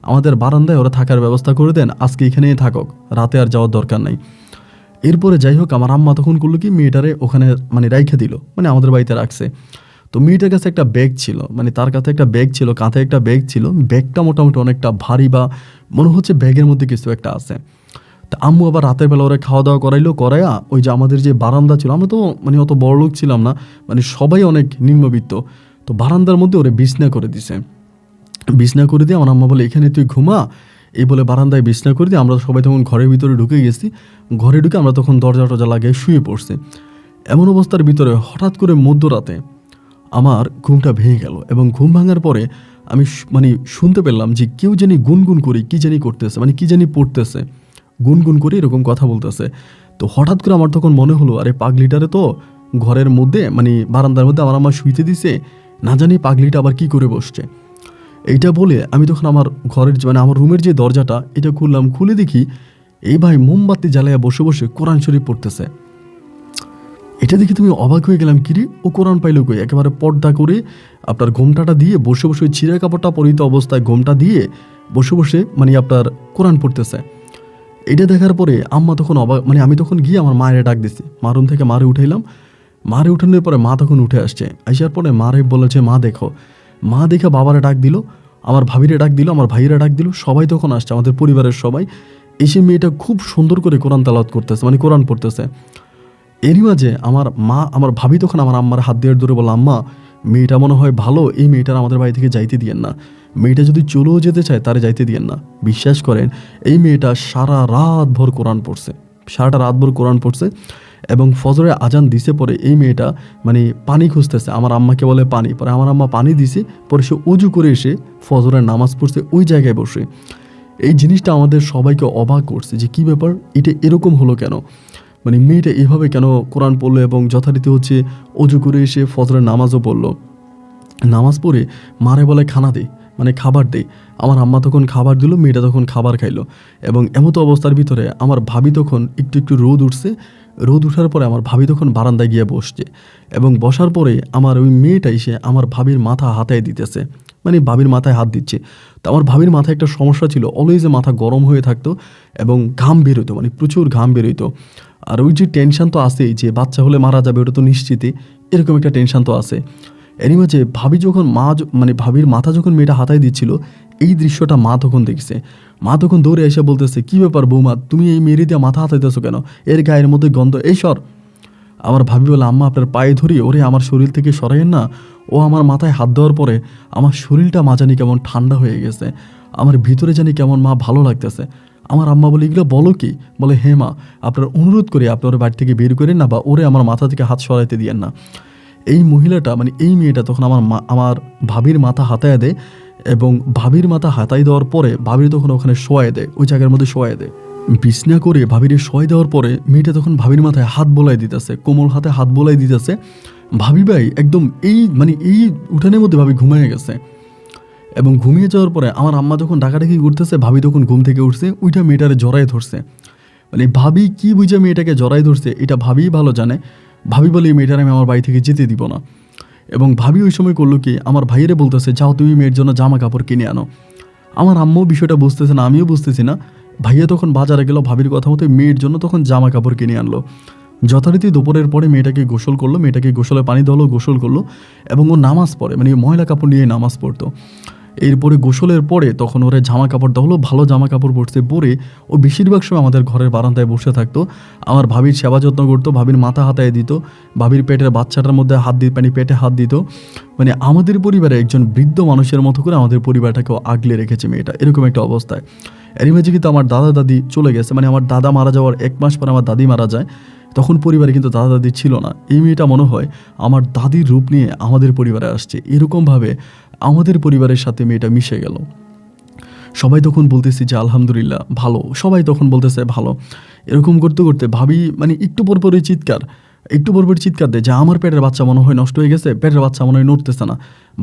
আমাদের বারান্দায় ওরা থাকার ব্যবস্থা করে দেন, আজকে এখানেই থাকুক, রাতে আর যাওয়ার দরকার নাই। এরপরে যাই হোক আমার আম্মা তখন করলো কি, মেয়েটারে ওখানে রাইখে দিল, আমাদের বাড়িতে রাখছে। তো মেয়েটার কাছে একটা ব্যাগ ছিল, তার কাছে একটা ব্যাগ ছিল, কাঁধে একটা ব্যাগ ছিল, ব্যাগটা মোটামুটি অনেকটা ভারী বা মনে হচ্ছে ব্যাগের মধ্যে কিছু একটা আছে। তা আম্মু আবার রাতের বেলা ওরা খাওয়া দাওয়া করাইয়া ওই যে আমাদের যে বারান্দা ছিল, আমরা তো অত বড় লোক ছিলাম না, সবাই অনেক নিম্নবিত্ত, তো বারান্দার মধ্যে ওরা বিছনা করে দিছে। বিছনা করে দিয়ে আমার আম্মা বলে এখানে তুই ঘুমা, এই বলে বারান্দায় বিছনা করে দিয়ে আমরা সবাই তখন ঘরের ভিতরে ঢুকে গেছি। ঘরে ঢুকে আমরা তখন দরজা টরজা লাগিয়ে শুয়ে পড়ছি। এমন অবস্থার ভিতরে হঠাৎ করে মধ্যরাতে আমার ঘুমটা ভেঙে গেল এবং ঘুম ভাঙার পরে আমি শুনতে পেলাম যে কেউ জানি গুনগুন করে কি জানি করতেছে, কি জানি পড়তেছে, গুনগুন করে এরকম কথা বলতেছে। তো হঠাৎ করে আমার তখন মনে হলো আরে পাগলিটারে তো ঘরের মধ্যে বারান্দার মধ্যে আমার আমার শুইতে দিছে, না জানি পাগলিটা আবার কি করে বসছে। এইটা বলে আমি তখন আমার ঘরের আমার রুমের যে দরজাটা এটা খুললাম, খুলে দেখি এই ভাই মোমবাতি জ্বালাইয়া বসে বসে কোরআন শরীফ পড়তেছে। এটা দেখে তুমি অবাক হয়ে গেলাম, কিরে ও কোরআন পাইল কই? একেবারে পর্দা করে আপনার ঘোমটাটা দিয়ে বসে বসে, ছিঁড়া কাপড়টা পরিহিত অবস্থায় ঘোমটা দিয়ে বসে বসে মানে আপনার কোরআন পড়তেছে। এটা দেখার পরে আম্মা তখন অবাক, মানে আমি তখন গিয়ে আমার মায়ের ডাক দিছি, মা রুম থেকে মারে উঠাইলাম। মারে উঠানোর পরে মা তখন উঠে আসছে, আসার পরে মারে বলেছে মা দেখো। মা দেখে বাবারা ডাক দিল, আমার ভাবিরে ডাক দিল, আমার ভাইয়েরা ডাক দিল, সবাই তখন আসছে, আমাদের পরিবারের সবাই এসে মেয়েটা খুব সুন্দর করে কোরআন তালাওয়াত করতেছে, মানে কোরআন পড়তেছে। এরই মাঝে আমার ভাবি তখন আমার আম্মার হাত দিয়ে ধরে বলল, আম্মা মেয়েটা মনে হয় ভালো, এই মেয়েটার আমাদের বাড়ি থেকে যাইতে দিয়েন না, মেয়েটা যদি চলেও যেতে চায় তারে যাইতে দিয়েন না। বিশ্বাস করেন এই মেয়েটা সারা রাত ভর কোরআন পড়ছে, সারাটা রাত ভর কোরআন পড়ছে এবং ফজরের আজান দিছে পরে এই মেয়েটা মানে পানি খুঁজতেছে, আমার আম্মাকে বলে পানি, পরে আমার আম্মা পানি দিছে, পরে সে উজু করে এসে ফজরের নামাজ পড়ছে ওই জায়গায় বসে। এই জিনিসটা আমাদের সবাইকে অবাক করছে যে কী ব্যাপার, এটা এরকম হলো কেন, মানে মেয়েটা এভাবে কেন কোরআন পড়লো এবং যথারীতি হচ্ছে অজু করে এসে ফজরের নামাজও পড়লো। নামাজ পড়ে মারে বলে খানা দে, মানে খাবার দে। আমার আম্মা তখন খাবার দিল, মেয়েটা তখন খাবার খাইলো এবং এমতো অবস্থার ভিতরে আমার ভাবি তখন একটু একটু রোদ উঠছে। রোদ উঠার পরে আমার ভাবি তখন বারান্দায় গিয়ে বসছে এবং বসার পরে আমার ওই মেয়েটা এসে আমার ভাবির মাথা হাতায় দিতেছে, মানে ভাবির মাথায় হাত দিচ্ছে। তো আমার ভাবির মাথায় একটা সমস্যা ছিল, অলওয়েজ মাথা গরম হয়ে থাকতো এবং ঘাম বেরোতো, মানে প্রচুর ঘাম বেরোতো। আর ওই যে টেনশন তো আসেই যে বাচ্চা হলে মারা যাবে, ওটা তো নিশ্চিতই, এরকম একটা টেনশন তো আছে। এরই মাঝে ভাবি যখন মানে ভাবির মাথা যখন মেয়েটা হাতায় দিচ্ছিল, এই দৃশ্যটা মা তখন দেখছে। মা তখন দৌড়ে এসে বলতেছে, কী ব্যাপার বৌমা, তুমি এই মেয়েরি দিয়ে মাথা হাতাইতেছো কেন, এর গায়ের মধ্যে গন্ধ, এই সর। আমার ভাবি বলে, আম্মা আপনার পায়ে ধরি, ওরে আমার শরীর থেকে সরাইয়েন না। ও আমার মাথায় হাত দেওয়ার পরে আমার শরীরটা মা জানি কেমন ঠান্ডা হয়ে গেছে, আমার ভিতরে জানি কেমন মা ভালো লাগতেছে। আমার আম্মা বলে, এগুলো বলো কি? বলে, হ্যাঁ মা, আপনার অনুরোধ করে আপনি ওর বাড়ি থেকে বের করেন না বা ওরে আমার মাথা থেকে হাত সরাইতে দিয়েন না। এই মহিলাটা মানে এই মেয়েটা তখন আমার ভাবির মাথা হাতায় দেয় এবং ভাবির মাথা হাতাই দেওয়ার পরে ভাবির তখন ওখানে শোয়াই দেয়, ওই জায়গার মধ্যে শোয়াই দেয়। বিছনা করে ভাবির শোয়াই দেওয়ার পরে মেয়েটা তখন ভাবির মাথায় হাত বোলাই দিতেছে, কোমল হাতে হাত বোলাই দিতেছে। ভাবি ভাই একদম এই উঠানের মধ্যে ভাবি ঘুমিয়ে গেছে এবং ঘুমিয়ে যাওয়ার পরে আমার আম্মা যখন ডাকাডাকি করতেছে, ভাবি তখন ঘুম থেকে উঠছে, ওইটা মেয়েটারে জড়াই ধরছে। মানে ভাবি কি বুঝে মেয়েটাকে জড়াই ধরছে এটা ভাবিই ভালো জানে। ভাবি বলে, এই মেয়েটার আমি আমার বাড়ি থেকে যেতে দিব না। এবং ভাবি ওই সময় করলো কি, আমার ভাইয়েরে বলতেছে, যাও তুমি মেয়ের জন্য জামা কাপড় কিনে আনো। আমার আম্মাও বিষয়টা বুঝতেছে না, আমিও বুঝতেছি না। ভাইয়া তখন বাজারে গেল, ভাবির কথা মতো মেয়ের জন্য তখন জামা কাপড় কিনে আনলো। যথারীতি দুপুরের পরে মেয়েটাকে গোসল করলো, মেয়েটাকে গোসলে পানি দেওয়ালো, গোসল করলো এবং ও নামাজ পড়ে, মানে ময়লা কাপড় নিয়ে নামাজ পড়তো। এরপরে গোসলের পরে তখন ওরা জামা কাপড় দেওয়া হলো, ভালো জামা কাপড় পরতে পরে ও বেশিরভাগ সময় আমাদের ঘরের বারান্দায় বসে থাকতো, আমার ভাবির সেবা যত্ন করতো, ভাবির মাথা হাতায় দিত, ভাবির পেটের বাচ্চাটার মধ্যে হাত দিত, মানে পেটে হাত দিত। মানে আমাদের পরিবারে একজন বৃদ্ধ মানুষের মতো করে আমাদের পরিবারটাকেও আগলে রেখেছে মেয়েটা, এরকম একটা অবস্থায়। এরই মাঝে কিন্তু আমার দাদা দাদি চলে গেছে, মানে আমার দাদা মারা যাওয়ার 1 মাস পরে আমার দাদি মারা যায়। তখন পরিবারে কিন্তু দাদা দাদি ছিল না। এই মেয়েটা মনে হয় আমার দাদির রূপ নিয়ে আমাদের পরিবারে আসছে, এরকমভাবে আমাদের পরিবারের সাথে মেয়েটা মিশে গেল। সবাই তখন বলতেছি যে আলহামদুলিল্লাহ ভালো, সবাই তখন বলতেছে ভালো। এরকম করতে করতে ভাবি মানে একটু পরপরই চিৎকার দেয় যে আমার পেটের বাচ্চা মনে হয় নষ্ট হয়ে গেছে, পেটের বাচ্চা মনে হয় নড়তেছে না,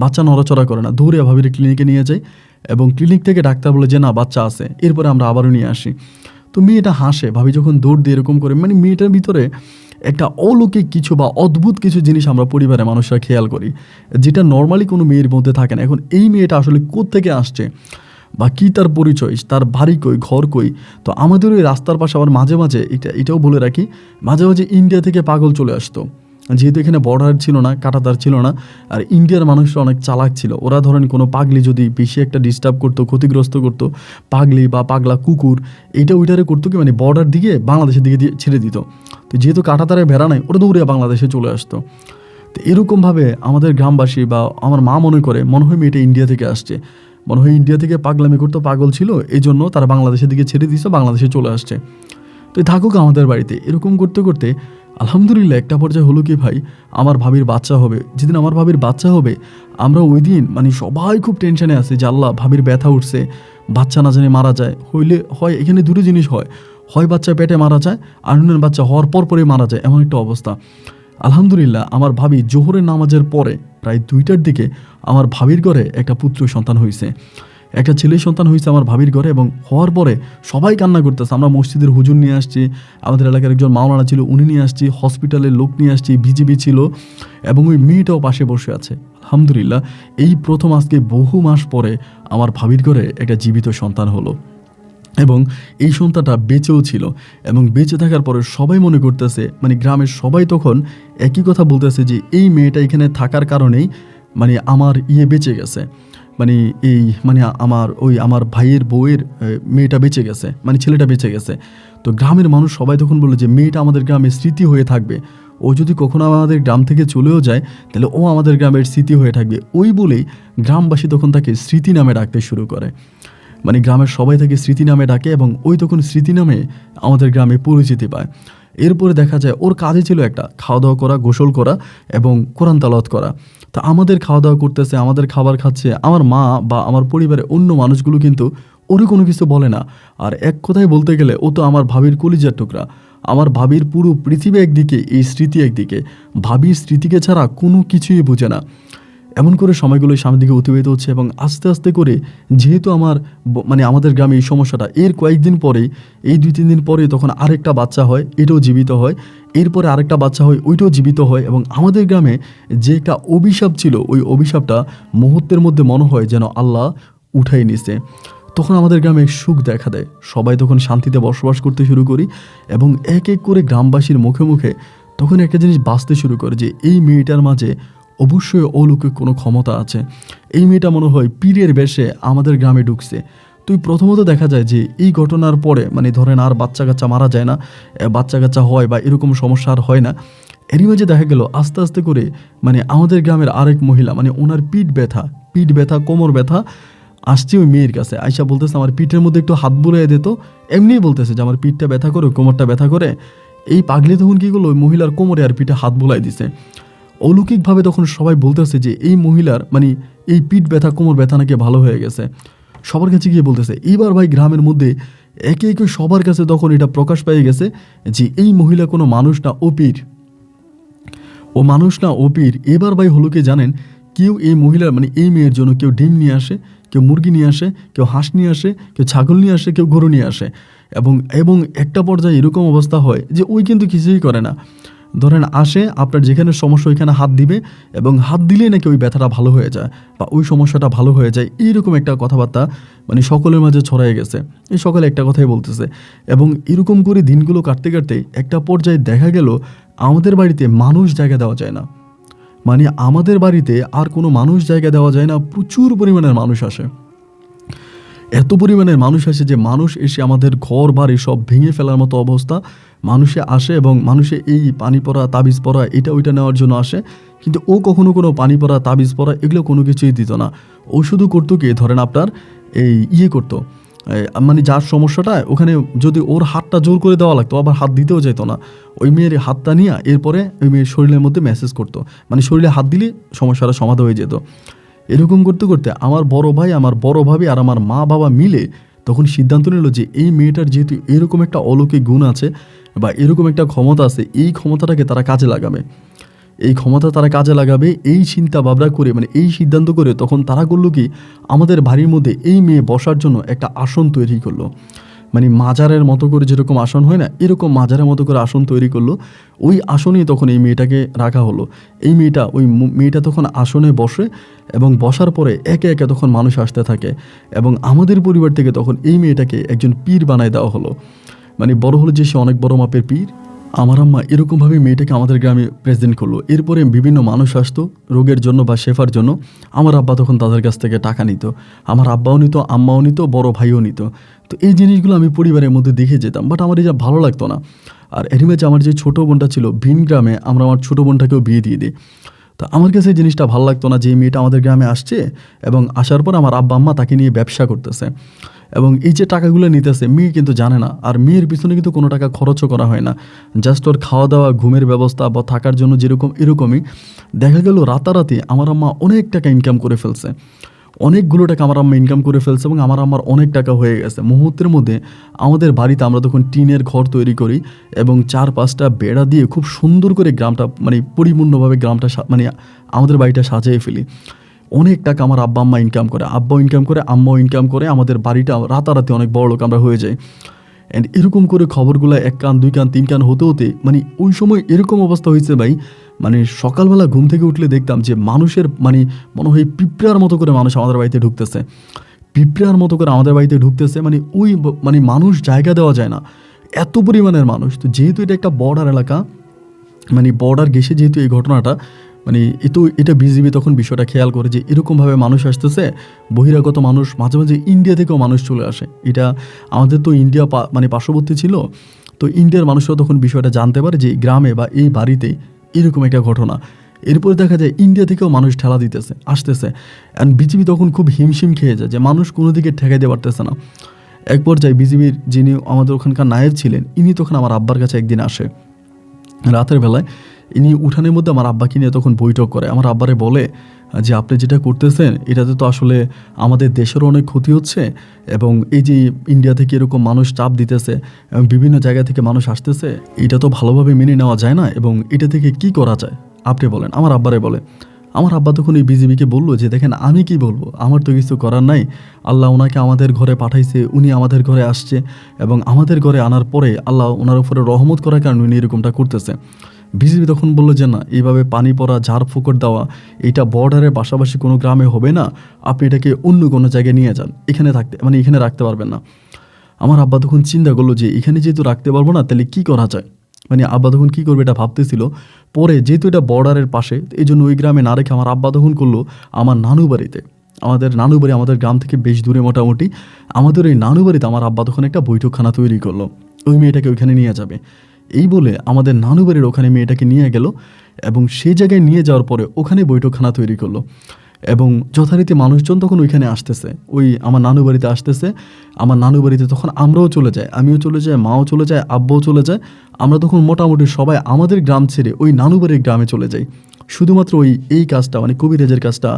বাচ্চা নড়াচড়া করে না। দৌড়ে ভাবির ক্লিনিকে নিয়ে যাই এবং ক্লিনিক থেকে ডাক্তার বলে যে না বাচ্চা আছে, এরপরে আমরা আবারও নিয়ে আসি। তো মেয়েটা হাসে, ভাবি যখন দৌড় দিয়ে এরকম করে, মানে মেয়েটার ভিতরে একটা অলৌকিক কিছু বা অদ্ভুত কিছু জিনিস আমরা পরিবারের মানুষরা খেয়াল করি, যেটা নর্মালি কোনো মেয়ের মধ্যে থাকে না। এখন এই মেয়েটা আসলে কোত্থেকে আসছে বা কী তার পরিচয়, তার বাড়ি কই, ঘর কই। তো আমাদের ওই রাস্তার পাশে আবার মাঝে মাঝে এটাও বলে রাখি, মাঝে মাঝে ইন্ডিয়া থেকে পাগল চলে আসতো, যেহেতু এখানে বর্ডার ছিল না, কাঁটাতার ছিল না, আর ইন্ডিয়ার মানুষরা অনেক চালাক ছিল। ওরা ধরেন কোনো পাগলি যদি বেশি একটা ডিস্টার্ব করতো, ক্ষতিগ্রস্ত করতো, পাগলি বা পাগলা কুকুর, এটা ওইটারে করতো কি, মানে বর্ডার দিকে বাংলাদেশের দিকে দিয়ে ছেড়ে দিত। তো যেহেতু কাঁটাতারে ভেড়া নাই, ওরা দৌড়ে বাংলাদেশে চলে আসতো। তো এরকমভাবে আমাদের গ্রামবাসী বা আমার মা মনে হয় মেয়েটা ইন্ডিয়া থেকে আসছে, মনে হয় ইন্ডিয়া থেকে পাগলামি করতো, পাগল ছিল, এই জন্য তারা বাংলাদেশের দিকে ছেড়ে দিয়েছে, বাংলাদেশে চলে আসছে। তো থাকুক আমাদের বাড়িতে। এরকম করতে করতে আলহামদুলিল্লাহ একটা পর্যায়ে হলো কি ভাই, আমার ভাবির বাচ্চা হবে। যেদিন আমার ভাবির বাচ্চা হবে, আমরা ওই দিন মানে সবাই খুব টেনশনে আছে যে আল্লাহ ভাবির ব্যথা উঠছে, বাচ্চা না জানি মারা যায়। হয় এখানে দুটো জিনিস হয় বাচ্চা পেটে মারা যায়, আর বাচ্চা হওয়ার পরে মারা যায়, এমন একটা অবস্থা। আলহামদুলিল্লাহ আমার ভাবি জোহরের নামাজের পরে প্রায় 2টার দিকে আমার ভাবির ঘরে একটা পুত্র সন্তান হয়েছে। একটা ছেলে সন্তান হয়েছে আমার ভাবির ঘরে, এবং হওয়ার পরে সবাই কান্না করতেছে। আমরা মসজিদের হুজুর নিয়ে আসছি, আমাদের এলাকার একজন মাওলানা ছিল উনি নিয়ে আসছি, হসপিটালের লোক নিয়ে আসছি, বিজিবি ছিল, এবং ওই মেয়েটাও পাশে বসে আছে। আলহামদুলিল্লাহ, এই প্রথম আজকে বহু মাস পরে আমার ভাবির ঘরে একটা জীবিত সন্তান হলো, এবং এই সন্তানটা বেঁচেও ছিল। এবং বেঁচে থাকার পরে সবাই মনে করতেছে, মানে গ্রামের সবাই তখন একই কথা বলতেছে যে এই মেয়েটা এখানে থাকার কারণেই মানে আমার বেঁচে গেছে, মানে আমার ভাইয়ের বউয়ের মেয়েটা বেঁচে গেছে, মানে ছেলেটা বেঁচে গেছে। তো গ্রামের মানুষ সবাই তখন বললো যে মেয়েটা আমাদের গ্রামের স্মৃতি হয়ে থাকবে, ও যদি কখনো আমাদের গ্রাম থেকে চলেও যায় তাহলে ও আমাদের গ্রামের স্মৃতি হয়ে থাকবে। ওই বলেই গ্রামবাসী তখন তাকে স্মৃতি নামে ডাকতে শুরু করে, মানে গ্রামের সবাই তাকে স্মৃতি নামে ডাকে, এবং ওই তখন স্মৃতি নামে আমাদের গ্রামে পরিচিতি পায়। এরপরে দেখা যায় ওর কাজে ছিল একটা খাওয়া দাওয়া করা, গোসল করা এবং কোরআন তালাওয়াত করা। তা আমাদের খাওয়া দাওয়া করতেছে, আমাদের খাবার খাচ্ছে, আমার মা বা আমার পরিবারের অন্য মানুষগুলো কিন্তু ওরই কোনো কিছু বলে না। আর এক কথায় বলতে গেলে ও তো আমার ভাবির কলিজার টুকরা। আমার ভাবির পুরো পৃথিবী একদিকে, এই স্মৃতি একদিকে। ভাবির স্মৃতিকে ছাড়া কোনো কিছুই বোঝে না। এমন করে সময়গুলো সামনের দিকে অতিবাহিত হচ্ছে, এবং আস্তে আস্তে করে যেহেতু মানে আমাদের গ্রামে এই সমস্যাটা, এর কয়েকদিন পরেই, এই 2-3 দিন পরে তখন আরেকটা বাচ্চা হয়, এটাও জীবিত হয়, এরপরে আরেকটা বাচ্চা হয়, ওইটাও জীবিত হয়, এবং আমাদের গ্রামে যে একটা অভিশাপ ছিল ওই অভিশাপটা মুহূর্তের মধ্যে মনে হয় যেন আল্লাহ উঠাই নিছে। তখন আমাদের গ্রামে সুখ দেখা দেয়, সবাই তখন শান্তিতে বসবাস করতে শুরু করি, এবং এক এক করে গ্রামবাসীর মুখে মুখে তখন একটা জিনিস বাঁচতে শুরু করে যে এই মেয়েটার মাঝে অবশ্যই অলৌকিক কোনো ক্ষমতা আছে। এই মেয়েটা মনে হয় পীরের বেশে আমাদের গ্রামে ঢুকছে। তুই প্রথমত দেখা যায় যে এই ঘটনার পরে, মানে ধরেন আর বাচ্চা কাচ্চা মারা যায় না, বাচ্চা কাচ্চা হয় বা এরকম সমস্যা আর হয় না। এরই মাঝে দেখা গেল আস্তে আস্তে করে মানে আমাদের গ্রামের আরেক মহিলা, মানে ওনার পিঠ ব্যথা, কোমর ব্যথা আসছে ওই মেয়ের কাছে, আয়সা বলতেছে আমার পিঠের মধ্যে একটু হাত বুলিয়ে দিত। এমনিই বলতেছে যে আমার পিঠটা ব্যথা করে, কোমরটা ব্যথা করে। এই পাগলি তখন কী করলো, ওই মহিলার কোমরে আর পিঠে হাত বুলাই দিছে। অলৌকিকভাবে তখন সবাই বলতেছে যে এই মহিলার মানে এই পিঠ ব্যথা, কোমর ব্যথা নাকি ভালো হয়ে গেছে। সবার কাছে গিয়ে বলতেছে। এইবার ভাই গ্রামের মধ্যে একে একে সবার কাছে তখন এটা প্রকাশ পেয়ে গেছে যে এই মহিলা কোনো মানুষ না, ও পীর, ও মানুষ না, ও পীর। এবার ভাই হলো কি জানেন, কেউ এই মহিলার মানে এই মেয়ের জন্য কেউ ডিম নিয়ে আসে, কেউ মুরগি নিয়ে আসে, কেউ হাঁস নিয়ে আসে, কেউ ছাগল নিয়ে আসে, কেউ গরু নিয়ে আসে, এবং একটা পর্যায়ে এরকম অবস্থা হয় যে ওই কিন্তু কিছুই করে না। ধরেন আসে, আপনার যেখানে সমস্যা ওইখানে হাত দিবে, এবং হাত দিলেই নাকি ওই ব্যথাটা ভালো হয়ে যায় বা ওই সমস্যাটা ভালো হয়ে যায়। এইরকম একটা কথাবার্তা মানে সকলের মাঝে ছড়াই গেছে। এই সকলে একটা কথাই বলতেছে, এবং এরকম করে দিনগুলো কাটতে কাটতে একটা পর্যায়ে দেখা গেল আমাদের বাড়িতে মানুষ জায়গা দেওয়া যায় না, মানে আমাদের বাড়িতে আর কোনো মানুষ জায়গা দেওয়া যায় না। প্রচুর পরিমাণের মানুষ আসে, এত পরিমাণের মানুষ আসে যে মানুষ এসে আমাদের ঘর বাড়ি সব ভেঙে ফেলার মতো অবস্থা। মানুষে আসে এবং মানুষে এই পানি পড়া, তাবিজ পড়া, এটা ওইটা নেওয়ার জন্য আসে, কিন্তু ও কখনো কোনো পানি পড়া, তাবিজ পড়া এগুলো কোনো কিছুই দিত না। ও শুধু করতো কি, ধরেন আপনার এই করতো, মানে যার সমস্যাটা ওখানে যদি ওর হাতটা জোর করে দেওয়া লাগতো, আবার হাত দিতেও যেত না, ওই মেয়ের হাতটা নিয়ে এরপরে ওই মেয়ের শরীরের মধ্যে মেসেজ করতো, মানে শরীরে হাত দিলে সমস্যাটা সমাধান হয়ে যেত। এরকম করতে করতে আমার বড় ভাই, আমার বড় ভাবি আর আমার মা বাবা মিলে তখন সিদ্ধান্ত নিল যে এই মেয়েটার যেহেতু এরকম একটা অলৌকিক গুণ আছে বা এরকম একটা ক্ষমতা আছে, এই ক্ষমতাটাকে তারা কাজে লাগাবে, এই ক্ষমতা তারা কাজে লাগাবে। এই চিন্তা ভাবনা করে, মানে এই সিদ্ধান্ত করে তখন তারা করলো কি, আমাদের বাড়ির মধ্যে এই মেয়ে বসার জন্য একটা আসন তৈরি করলো, মানে মাজারের মতো করে যেরকম আসন হয় না, এরকম মাজারের মতো করে আসন তৈরি করলো। ওই আসনেই তখন এই মেয়েটাকে রাখা হলো। এই মেয়েটা তখন আসনে বসে, এবং বসার পরে একে একে তখন মানুষ আসতে থাকে, এবং আমাদের পরিবার থেকে তখন এই মেয়েটাকে একজন পীর বানায় দেওয়া হলো। মানে বড় হলো যে সে অনেক বড় মাপের পীর। আমার আম্মা এরকমভাবে মেয়েটাকে আমাদের গ্রামে প্রেজেন্ট করলো। এরপরে বিভিন্ন মানুষ আসতো রোগের জন্য বা শেফার জন্য। আমার আব্বা তখন তাদের কাছ থেকে টাকা নিত, আমার আব্বাও নিত, আম্মাও নিত, বড় ভাইও নিত। তো এই জিনিসগুলো আমি পরিবারের মধ্যে দেখে যেতাম, বাট আমার এটা ভালো লাগতো না। আর এর মাঝে আমার যে ছোটো বোনটা ছিল ভিন গ্রামে, আমরা আমার ছোটো বোনটাকেও বিয়ে দিয়ে দিই। তো আমার কাছে এই জিনিসটা ভালো লাগতো না যে এই মেয়েটা আমাদের গ্রামে আসছে, এবং আসার পর আমার আব্বা আম্মা তাকে নিয়ে ব্যবসা করতেছে, এবং এই যে টাকাগুলো নিতেছে মেয়ে কিন্তু জানে না। আর মেয়ের পিছনে কিন্তু কোনো টাকা খরচও করা হয় না, জাস্ট ওর খাওয়া দাওয়া, ঘুমের ব্যবস্থা বা থাকার জন্য যেরকম এরকমই। দেখা গেল রাতারাতি আমার আম্মা অনেক টাকা ইনকাম করে ফেলছে, অনেকগুলো টাকা আমার আম্মা ইনকাম করে ফেলছে, এবং আমার আম্মার অনেক টাকা হয়ে গেছে মুহূর্তের মধ্যে। আমাদের বাড়িতে আমরা তখন টিনের ঘর তৈরি করি, এবং 4-5টা বেড়া দিয়ে খুব সুন্দর করে গ্রামটা, মানে পরিপূর্ণভাবে গ্রামটা মানে আমাদের বাড়িটা সাজিয়ে ফেলি। অনেক টাকা আমার আব্বা আম্মা ইনকাম করে, আব্বাও ইনকাম করে, আম্মাও ইনকাম করে, আমাদের বাড়িটা রাতারাতি অনেক বড় লোক আমরা হয়ে যাই। অ্যান্ড এরকম করে খবরগুলো 1 কান 2 কান 3 কান হতে হতে মানে ওই সময় এরকম অবস্থা হয়েছে ভাই, মানে সকালবেলা ঘুম থেকে উঠলে দেখতাম যে মানুষের মানে মনে হয় পিঁপড়ার মতো করে মানুষ আমাদের বাড়িতে ঢুকতেছে, পিঁপড়ার মতো করে আমাদের বাড়িতে ঢুকতেছে, মানে ওই মানে মানুষ জায়গা দেওয়া যায় না, এত পরিমাণের মানুষ। তো যেহেতু এটা একটা বর্ডার এলাকা, মানে বর্ডার ঘেঁষে যেহেতু এই ঘটনাটা, মানে এটা বিজিবি তখন বিষয়টা খেয়াল করে যে এরকমভাবে মানুষ আসতেছে, বহিরাগত মানুষ, মাঝে মাঝে ইন্ডিয়া থেকেও মানুষ চলে আসে। এটা আমাদের তো ইন্ডিয়া মানে পার্শ্ববর্তী ছিল, তো ইন্ডিয়ার মানুষরা তখন বিষয়টা জানতে পারে যে এই গ্রামে বা এই বাড়িতে এরকম একটা ঘটনা। এরপরে দেখা যায় ইন্ডিয়া থেকেও মানুষ ঠেলা দিতেছে, আসতেছে, অ্যান্ড বিজিবি তখন খুব হিমশিম খেয়ে যায় যে মানুষ কোনো দিকে ঠেকাইতে পারতেছে না। এক পর্যায়ে বিজিবির যিনি আমাদের ওখানকার নায়েব ছিলেন, ইনি তখন আমার আব্বার কাছে একদিন আসে রাতের বেলায়। ইনি উঠানের মধ্যে আমার আব্বাকে নিয়ে তখন বৈঠক করে, আমার আব্বারে বলে যে আপনি যেটা করতেছেন এটাতে তো আসলে আমাদের দেশেরও অনেক ক্ষতি হচ্ছে, এবং এই যে ইন্ডিয়া থেকে এরকম মানুষ চাপ দিতেছে এবং বিভিন্ন জায়গা থেকে মানুষ আসতেছে, এটা তো ভালোভাবে মেনে নেওয়া যায় না, এবং এটা থেকে কি করা যায় আপনি বলেন, আমার আব্বারে বলে। আমার আব্বা তখন এই বিজিবিকে বললো যে দেখেন আমি কি বলবো, আমার তো কিছু করার নাই, আল্লাহ ওনাকে আমাদের ঘরে পাঠাইছে, উনি আমাদের ঘরে আসছে, এবং আমাদের ঘরে আনার পরে আল্লাহ ওনার উপরে রহমত করার কারণে উনি এরকমটা করতেছে। বিজিবি তখন বললো যে না, এইভাবে পানি পড়া, ঝাড় ফুকর দেওয়া, এটা বর্ডারের পাশাপাশি কোনো গ্রামে হবে না, আপনি এটাকে অন্য কোনো জায়গায় নিয়ে যান, এখানে থাকতে মানে এখানে রাখতে পারবেন না। আমার আব্বা তখন চিন্তা করলো যে এখানে যেহেতু রাখতে পারবো না, তাহলে কী করা যায়, মানে আব্বা তখন কী করবে এটা ভাবতেছিল। পরে যেহেতু এটা বর্ডারের পাশে, এই জন্য ওই গ্রামে না রেখে আমার আব্বা তখন করলো আমার নানু বাড়িতে, আমাদের নানু বাড়ি আমাদের গ্রাম থেকে বেশ দূরে মোটামুটি, আমাদের ওই নানু বাড়িতে আমার আব্বা তখন একটা বৈঠকখানা তৈরি করলো, ওই মেয়েটাকে ওইখানে নিয়ে যাবে। এই বলে আমাদের নানু বাড়ির ওখানে মেয়েটাকে নিয়ে গেল, এবং সেই জায়গায় নিয়ে যাওয়ার পরে ওখানে বৈঠকখানা তৈরি করলো, এবং যথারীতি মানুষজন তখন ওইখানে আসতেছে, ওই আমার নানু বাড়িতে আসতেছে। আমার নানু বাড়িতে তখন আমরাও চলে যাই, আমিও চলে যাই, মাও চলে যায়, আব্বাও চলে যায়। আমরা তখন মোটামুটি সবাই আমাদের গ্রাম ছেড়ে ওই নানু বাড়ির গ্রামে চলে যাই, শুধুমাত্র এই কাজটা মানে কবিরাজের কাজটা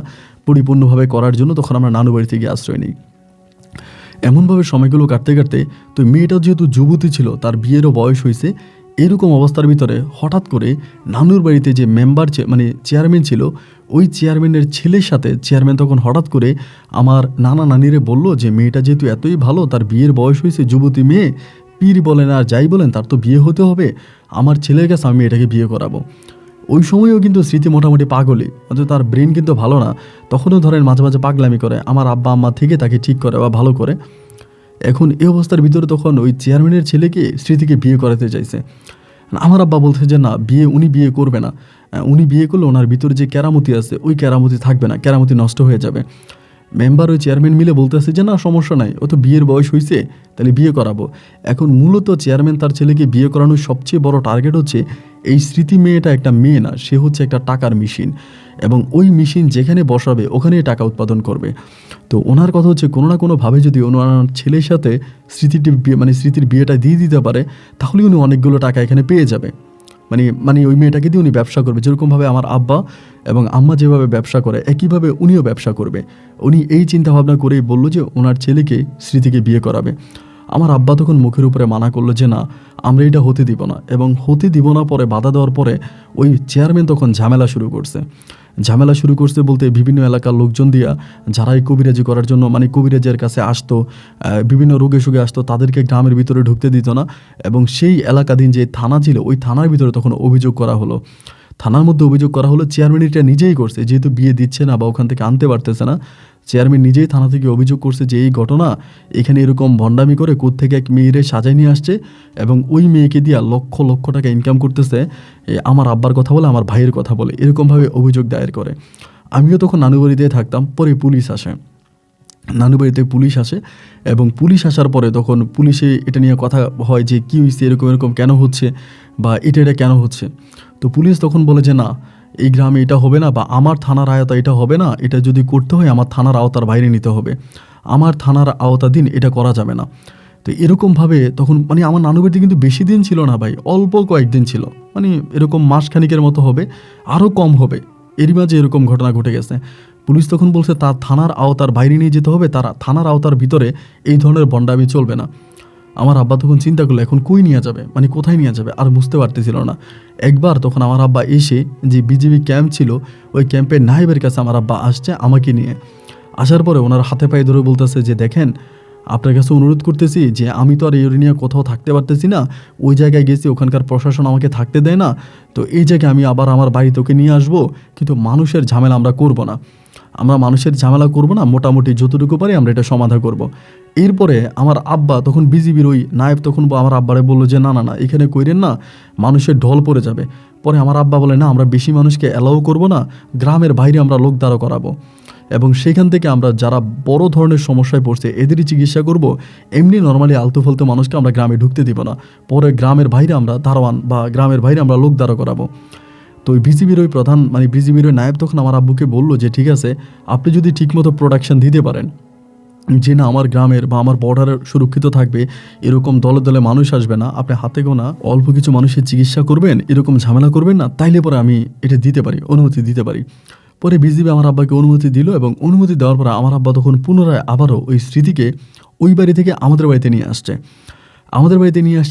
পরিপূর্ণভাবে করার জন্য তখন আমরা নানু বাড়িতে গিয়ে আশ্রয় নিই। এমনভাবে সময়গুলো কাটতে কাটতে, তো মেয়েটা যেহেতু যুবতী ছিল, তার বিয়েরও বয়স হয়েছে, এরকম অবস্থার ভিতরে হঠাৎ করে নানুর বাড়িতে যে মেম্বার মানে চেয়ারম্যান ছিল, ওই চেয়ারম্যানের ছেলের সাথে চেয়ারম্যান তখন হঠাৎ করে আমার নানা নানিরে বলল যে মেয়েটা যেহেতু এতই ভালো, তার বিয়ের বয়স হয়েছে, যুবতী মেয়ে, পীর বলেন আর যাই বলেন, তার তো বিয়ে হতে হবে, আমার ছেলের কাছে আমি এটাকে বিয়ে করাবো। ওই সময়ও কিন্তু স্মৃতি মোটামুটি পাগলই, অথচ তার ব্রেন কিন্তু ভালো না, তখনও ধরেন মাঝে মাঝে পাগলামি করে, আমার আব্বা আম্মা থেকে তাকে ঠিক করে বা ভালো করে। এখন এই অবস্থার ভিতরে তখন ওই চেয়ারম্যানের ছেলেকে স্মৃতিকে বিয়ে করাতে চাইছে। আমার আব্বা বলছে যে না, উনি বিয়ে করবে না, উনি বিয়ে করলে ওনার ভিতরে যে কেরামতি আছে ওই কেরামতি থাকবে না, কেরামতি নষ্ট হয়ে যাবে। মেম্বার ওই চেয়ারম্যান মিলে বলতেছে যে না সমস্যা নাই, ও তো বিয়ের বয়স হয়েছে, তাহলে বিয়ে করাবো। এখন মূলত চেয়ারম্যান তার ছেলেকে বিয়ে করানোর সবচেয়ে বড় টার্গেট হচ্ছে এই স্মৃতি মেয়েটা একটা মেয়ে না, সে হচ্ছে একটা টাকার মেশিন, এবং ওই মেশিন যেখানে বসাবে ওখানেই টাকা উৎপাদন করবে। তো ওনার কথা হচ্ছে কোনো না কোনোভাবে যদি ওনার ছেলের সাথে স্মৃতির বিয়েটা দিয়ে দিতে পারে, তাহলে উনি অনেকগুলো টাকা এখানে পেয়ে যাবে। মানে ওই মেয়েটাকে দিয়ে উনি ব্যবসা করবে, যেরকমভাবে আমার আব্বা এবং আম্মা যেভাবে ব্যবসা করে একইভাবে উনিও ব্যবসা করবে। উনি এই চিন্তাভাবনা করেই বলল যে ওনার ছেলেকে স্মৃতিকে বিয়ে করাবে। আমার আব্বা তখন মুখের উপরে মানা করলো যে না, আমরা এটা হতে দিব না, এবং হতে দিব না পরে বাধা দেওয়ার পরে ওই চেয়ারম্যান তখন ঝামেলা শুরু করছে বলতে বিভিন্ন এলাকার লোকজন দিয়া, যারা এই কবিরাজি করার জন্য মানে কবিরাজের কাছে আসতো, বিভিন্ন রোগে সুগে আসতো, তাদেরকে গ্রামের ভিতরে ঢুকতে দিত না, এবং সেই এলাকাধীন যে থানা ছিল ওই থানার ভিতরে তখন অভিযোগ করা হলো। থানার মধ্যে অভিযোগ করা হলো চেয়ারম্যান এটা নিজেই করছে, যেহেতু বিয়ে দিচ্ছে না বা ওখান থেকে আনতে পারতেছে না, চেয়ারম্যান নিজেই থানা থেকে অভিযোগ করছে যে এই ঘটনা, এখানে এরকম ভণ্ডামি করে কোত্থেকে এক মেয়েরে সাজায় নিয়ে আসছে, এবং ওই মেয়েকে দিয়া লক্ষ লক্ষ টাকা ইনকাম করতেছে, আমার আব্বার কথা বলে, আমার ভাইয়ের কথা বলে, এরকমভাবে অভিযোগ দায়ের করে। আমিও তখন নানু বাড়িতে থাকতাম, পরে পুলিশ আসে, নানু বাড়িতে পুলিশ আসে, এবং পুলিশ আসার পরে তখন পুলিশে এটা নিয়ে কথা হয় যে কী হয়েছে, এরকম কেন হচ্ছে, বা এটা কেন হচ্ছে। তো পুলিশ তখন বলে যে না, এই গ্রামে এটা হবে না, বা আমার থানার আওতা এটা হবে না, এটা যদি করতে হয় আমার থানার আওতার বাইরে নিতে হবে, আমার থানার আওতাধীন এটা করা যাবে না। তো এরকমভাবে তখন মানে আমার নানু বাড়িতে কিন্তু বেশি দিন ছিল না ভাই, অল্প কয়েকদিন ছিল, মানে এরকম মাসখানিকের মতো হবে, আরও কম হবে, এরই মাঝে এরকম ঘটনা ঘটে গেছে। পুলিশ তখন বলছে তার থানার আওতার বাইরে নিয়ে যেতে হবে, তারা থানার আওতার ভিতরে এই ধরনের ভণ্ডামি চলবে না। আমার আব্বা তখন চিন্তা করলো এখন কই নিয়ে যাবে, মানে কোথায় নিয়ে যাবে, আর বুঝতে পারতেছিল না। একবার তখন আমার আব্বা এসে, যে বিজিবি ক্যাম্প ছিল ওই ক্যাম্পের নায়েবের কাছে আমার আব্বা আসছে আমাকে নিয়ে। আসার পরে ওনার হাতে পায়ে ধরে বলতেছে যে দেখেন, আপনার কাছে অনুরোধ করতেছি যে আমি তো আর এই নিয়ে কোথাও থাকতে পারতেছি না, ওই জায়গায় গেছি ওখানকার প্রশাসন আমাকে থাকতে দেয় না, তো এই জায়গায় আমি আবার আমার বাড়িতে ওকে নিয়ে আসবো, কিন্তু মানুষের ঝামেলা আমরা করব না, আমরা মানুষের ঝামেলা করব না, মোটামুটি যতটুকু পারি আমরা এটা সমাধান করব। এরপরে আমার আব্বা তখন বিজিবির ওই নায়েব তখন আমার আব্বারে বললো যে না না না, এখানে কইরেন না, মানুষের ঢল পড়ে যাবে। পরে আমার আব্বা বলে না, আমরা বেশি মানুষকে অ্যালাউ করব না, গ্রামের বাইরে আমরা লোক দাঁড়া করাবো, এবং সেখান থেকে আমরা যারা বড় ধরনের সমস্যায় পড়ছে এদেরই চিকিৎসা করব, এমনি নর্মালি আলতু ফালতু মানুষকে আমরা গ্রামে ঢুকতে দিব না, পরে গ্রামের বাইরে আমরা দারোয়ান বা গ্রামের বাইরে আমরা লোক দাঁড়া করাবো। তো ওই বিজিবির ওই প্রধান, মানে বিজিবির ওই নায়েব তখন আমার আব্বুকে বললো যে ঠিক আছে, আপনি যদি ঠিকমতো প্রোডাকশন দিতে পারেন যে না আমার গ্রামের বা আমার বর্ডার সুরক্ষিত থাকবে, এরকম দলে দলে মানুষ আসবে না, আপনি হাতে গোনা অল্প কিছু মানুষের চিকিৎসা করবেন, এরকম ঝামেলা করবেন না, তাইলে পরে আমি এটা দিতে পারি, অনুমতি দিতে পারি। পরে বিজিবি আমার আব্বাকে অনুমতি দিল, এবং অনুমতি দেওয়ার পরে আমার আব্বা তখন পুনরায় আবারও ওই স্মৃতিকে ওই বাড়ি থেকে আমাদের বাড়িতে নিয়ে আসছে,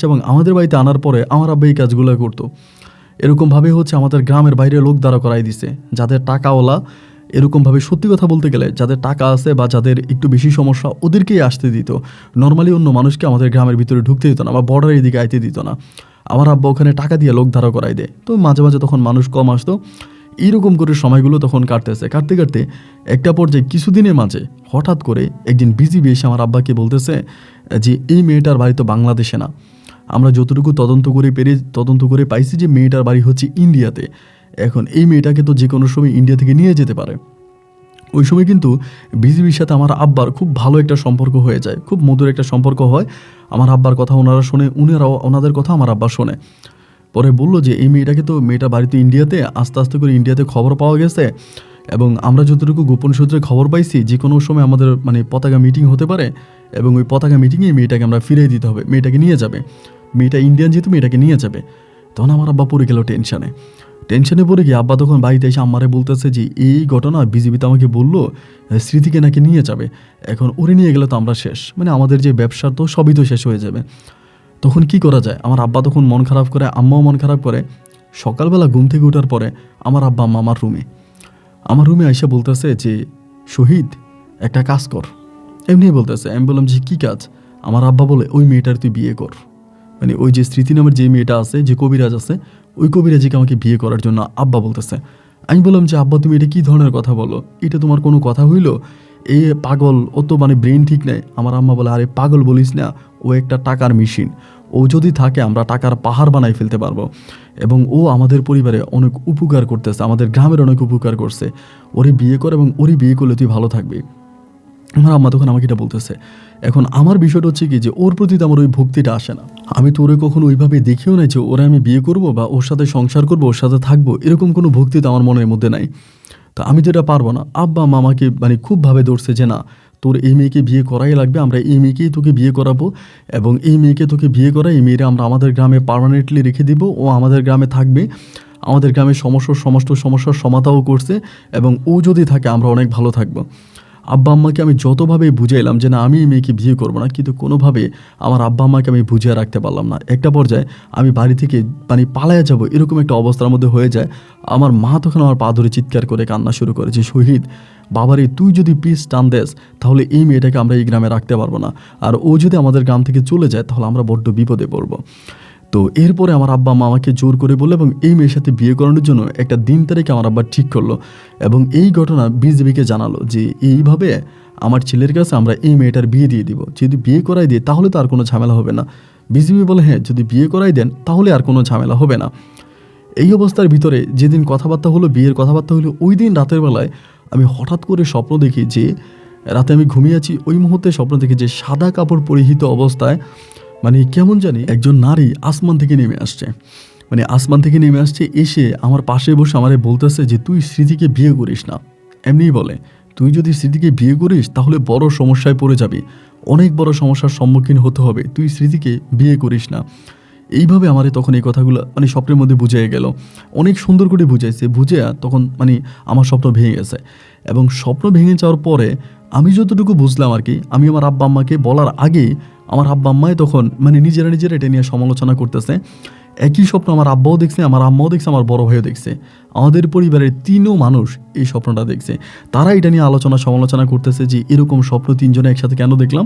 এবং আমাদের বাড়িতে আনার পরে আমার আব্বা এই কাজগুলো করতো। এরকমভাবে হচ্ছে আমাদের গ্রামের বাইরে লোক দাঁড়া করাই দিছে, যাদের টাকাওয়ালা, এরকমভাবে সত্যি কথা বলতে গেলে যাদের টাকা আছে বা যাদের একটু বেশি সমস্যা ওদেরকেই আসতে দিত, নর্মালি অন্য মানুষকে আমাদের গ্রামের ভিতরে ঢুকতে দিত না বা বর্ডারের দিকে আইতে দিত না। আমার আব্বা ওখানে টাকা দিয়ে লোক দাঁড়া করাই দেয়, তো মাঝে মাঝে তখন মানুষ কম আসতো। এইরকম করে সময়গুলো তখন কাটতে কাটতে একটা পর্যায়ে কিছুদিনের মাঝে হঠাৎ করে একদিন বিজিবি এসে আমার আব্বাকে বলতেছে যে এই মেয়েটার বাড়ি তো বাংলাদেশে না, আমরা যতটুকু তদন্ত করে পাইছি যে মেয়েটার বাড়ি হচ্ছে ইন্ডিয়াতে, এখন এই মেয়েটাকে তো যে কোনো সময় ইন্ডিয়া থেকে নিয়ে যেতে পারে। ওই সময় কিন্তু বিজিবির সাথে আমার আব্বার খুব ভালো একটা সম্পর্ক হয়ে যায়, খুব মধুর একটা সম্পর্ক হয়। আমার আব্বার কথা ওনারা শোনে, ওনাদের কথা আমার আব্বা শোনে। পরে বললো যে এই মেয়েটা বাড়িতে ইন্ডিয়াতে, আস্তে আস্তে করে ইন্ডিয়াতে খবর পাওয়া গেছে, এবং আমরা যতটুকু গোপন সূত্রে খবর পাইছি যে কোনো সময় আমাদের মানে পতাকা মিটিং হতে পারে, এবং ওই পতাকা মিটিংয়ে মেয়েটাকে আমরা ফিরিয়ে দিতে হবে, মেয়েটাকে নিয়ে যাবে, মেয়েটা ইন্ডিয়ান যেহেতু মেয়েটাকে নিয়ে যাবে। তখন আমার আব্বা পড়ে গেল টেনশনে পড়ে গিয়ে আব্বা তখন বাড়িতে এসে আম্মারে বলতেছে যে এই ঘটনা বিজিবিতে আমাকে বললো স্মৃতিকে নাকি নিয়ে যাবে, এখন ওরে নিয়ে গেলে তো আমরা শেষ, মানে আমাদের যে ব্যবসা তো সবই তো শেষ হয়ে যাবে। তখন কি করা যায়? আমার আব্বা তখন মন খারাপ করে, আম্মাও মন খারাপ করে। সকালবেলা ঘুম থেকে ওঠার পরে আমার আব্বা আম্মা আমার রুমে এসে বলতেছে যে শহীদ একটা কাজ কর, এমনি বলতেছে। আমি বললাম যে কী কাজ? আমার আব্বা বলে ওই মেয়েটার তুই বিয়ে কর, মানে ওই যে স্মৃতি নামের যে মেয়েটা আছে, যে কবিরাজ আছে, ওই কবিরাজিকে আমাকে বিয়ে করার জন্য আব্বা বলতেছে। আমি বললাম যে আব্বা তুমি এটা কী ধরনের কথা বলো, এটা তোমার কোনো কথা হইল? এই পাগল, ও তো মানে ব্রেন ঠিক নেই। আমার আম্মা বলে আরে পাগল বলিস না, ও একটা টাকার মেশিন, ও যদি থাকে আমরা টাকার পাহাড় বানাই ফেলতে পারবো, এবং ও আমাদের পরিবারে অনেক উপকার করতেছে, আমাদের গ্রামের অনেক উপকার করছে, ওরে বিয়ে কর, এবং ওরে বিয়ে করলে তুই ভালো থাকবি। আমার আম্মা তখন আমাকে এটা বলতেছে। এখন আমার বিষয়টা হচ্ছে কি, যে ওর প্রতি তো আমার ওই ভক্তিটা আসে না, আমি তো ওরে কখনো ওইভাবে দেখিও নাই যে ওরে আমি বিয়ে করব বা ওর সাথে সংসার করব, ওর সাথে থাকবো, এরকম কোনো ভক্তি তো আমার মনের মধ্যে নাই। তো আমি তো এটা পারবো না। আব্বা মামাকে মানে খুবভাবে ধরছে যে না, তোর এই মেয়েকে বিয়ে করাই লাগবে, আমরা এই মেয়েকেই তোকে বিয়ে করাবো, এবং এই মেয়েকে তোকে বিয়ে করা, এই মেয়েরা আমরা আমাদের গ্রামে পার্মানেন্টলি রেখে দিব, ও আমাদের গ্রামে থাকবে, আমাদের গ্রামে সমস্ত সমস্যার সমাধানও করছে, এবং ও যদি থাকে আমরা অনেক ভালো থাকবো। আব্বা আম্মাকে আমি যতভাবে বুঝাইলাম যে না আমি এই মেয়েকে বিয়ে করবো না, কিন্তু কোনোভাবে আমার আব্বা আম্মাকে আমি বুঝিয়ে রাখতে পারলাম না। একটা পর্যায়ে আমি বাড়ি থেকে মানে পালায়া যাবো এরকম একটা অবস্থার মধ্যে হয়ে যায়। আমার মা তখন আমার পা ধরে চিৎকার করে কান্না শুরু করে যে শহীদ বাবারে, তুই যদি পিস টান দেস তাহলে এই মেয়েটাকে আমরা এই গ্রামে রাখতে পারবো না, আর ও যদি আমাদের গ্রাম থেকে চলে যায় তাহলে আমরা বড্ড বিপদে পড়বো। তো এরপরে আমার আব্বা মা আমাকে জোর করে বললো, এবং এই মেয়ের সাথে বিয়ে করানোর জন্য একটা দিন তারিখ আমার আব্বা ঠিক করলো, এবং এই ঘটনা বিজিবিকে জানালো যে এইভাবে আমার ছেলের কাছে আমরা এই মেয়েটার বিয়ে দিয়ে দিব, যদি বিয়ে করাই দিই তাহলে তো আর কোনো ঝামেলা হবে না। বিজিবি বলে হ্যাঁ, যদি বিয়ে করাই দেন তাহলে আর কোনো ঝামেলা হবে না। এই অবস্থার ভিতরে যেদিন কথাবার্তা হলো, বিয়ের কথাবার্তা হলো, ওই দিন রাতের বেলায় আমি হঠাৎ করে স্বপ্ন দেখি যে রাতে আমি ঘুমিয়ে আছি, ওই মুহূর্তে স্বপ্ন দেখি যে সাদা কাপড় পরিহিত অবস্থায় মানে কেমন জানি একজন নারী আসমান থেকে নেমে আসছে, মানে আসমান থেকে নেমে আসছে, এসে আমার পাশে বসে আমারে বলতেছে যে তুই স্মৃতিকে বিয়ে করিস না। এমনিই বলে, তুই যদি স্মৃতিকে বিয়ে করিস তাহলে বড় সমস্যায় পড়ে যাবি, অনেক বড় সমস্যার সম্মুখীন হতে হবে, তুই স্মৃতিকে বিয়ে করিস না। এইভাবে আমারে তখন এই কথাগুলো মানে স্বপ্নের মধ্যে বুঝিয়ে গেল, অনেক সুন্দর করে বুঝাইছে, বুঝে তখন মানে আমার স্বপ্ন ভেঙে গেছে। এবং স্বপ্ন ভেঙে যাওয়ার পরে আমি যতটুকু বুঝলাম আর কি, আমি আমার আব্বা আম্মাকে বলার আগেই আমার আব্বা আম্মাই তখন মানে নিজেরা এটা নিয়ে সমালোচনা করতেছে। একই স্বপ্ন আমার আব্বাও দেখছে, আমার আম্মাও দেখছে, আমার বড় ভাইও দেখছে। আমাদের পরিবারের 3ও মানুষ এই স্বপ্নটা দেখছে। তারা এটা নিয়ে আলোচনা সমালোচনা করতেছে যে এরকম স্বপ্ন 3 জনে একসাথে কেন দেখলাম।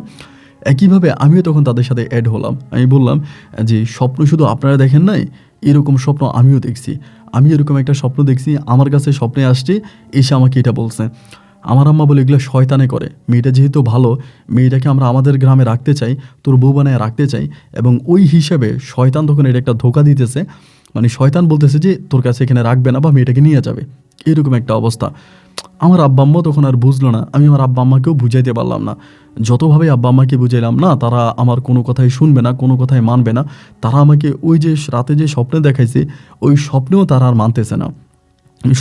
একইভাবে আমিও তখন তাদের সাথে অ্যাড হলাম। আমি বললাম যে স্বপ্ন শুধু আপনারা দেখেন নাই, এরকম স্বপ্ন আমিও দেখছি। আমি এরকম একটা স্বপ্ন দেখছি, আমার কাছে স্বপ্নে আসছে, এসে আমাকে এটা বলছে। আমার আম্মা বলে এগুলো শয়তানে করে, মেয়েটা যেহেতু ভালো, মেয়েটাকে আমরা আমাদের গ্রামে রাখতে চাই, তোর বউ বানায় রাখতে চাই। এবং ওই হিসাবে শয়তান তখন এটা একটা ধোকা দিতেছে, মানে শয়তান বলতেছে যে তোর কাছে এখানে রাখবে না বা মেয়েটাকে নিয়ে যাবে, এরকম একটা অবস্থা। আমার আব্বা আম্মা তখন আর বুঝলো না, আমি আমার আব্বা আম্মাকেও বুঝাইতে পারলাম না। যতভাবে আব্বা আম্মাকে বুঝাইলাম না, তারা আমার কোনো কথাই শুনবে না, কোনো কথাই মানবে না। তারা আমাকে ওই যে রাতে যে স্বপ্নে দেখাইছে, ওই স্বপ্নেও তারা আর মানতেছে না।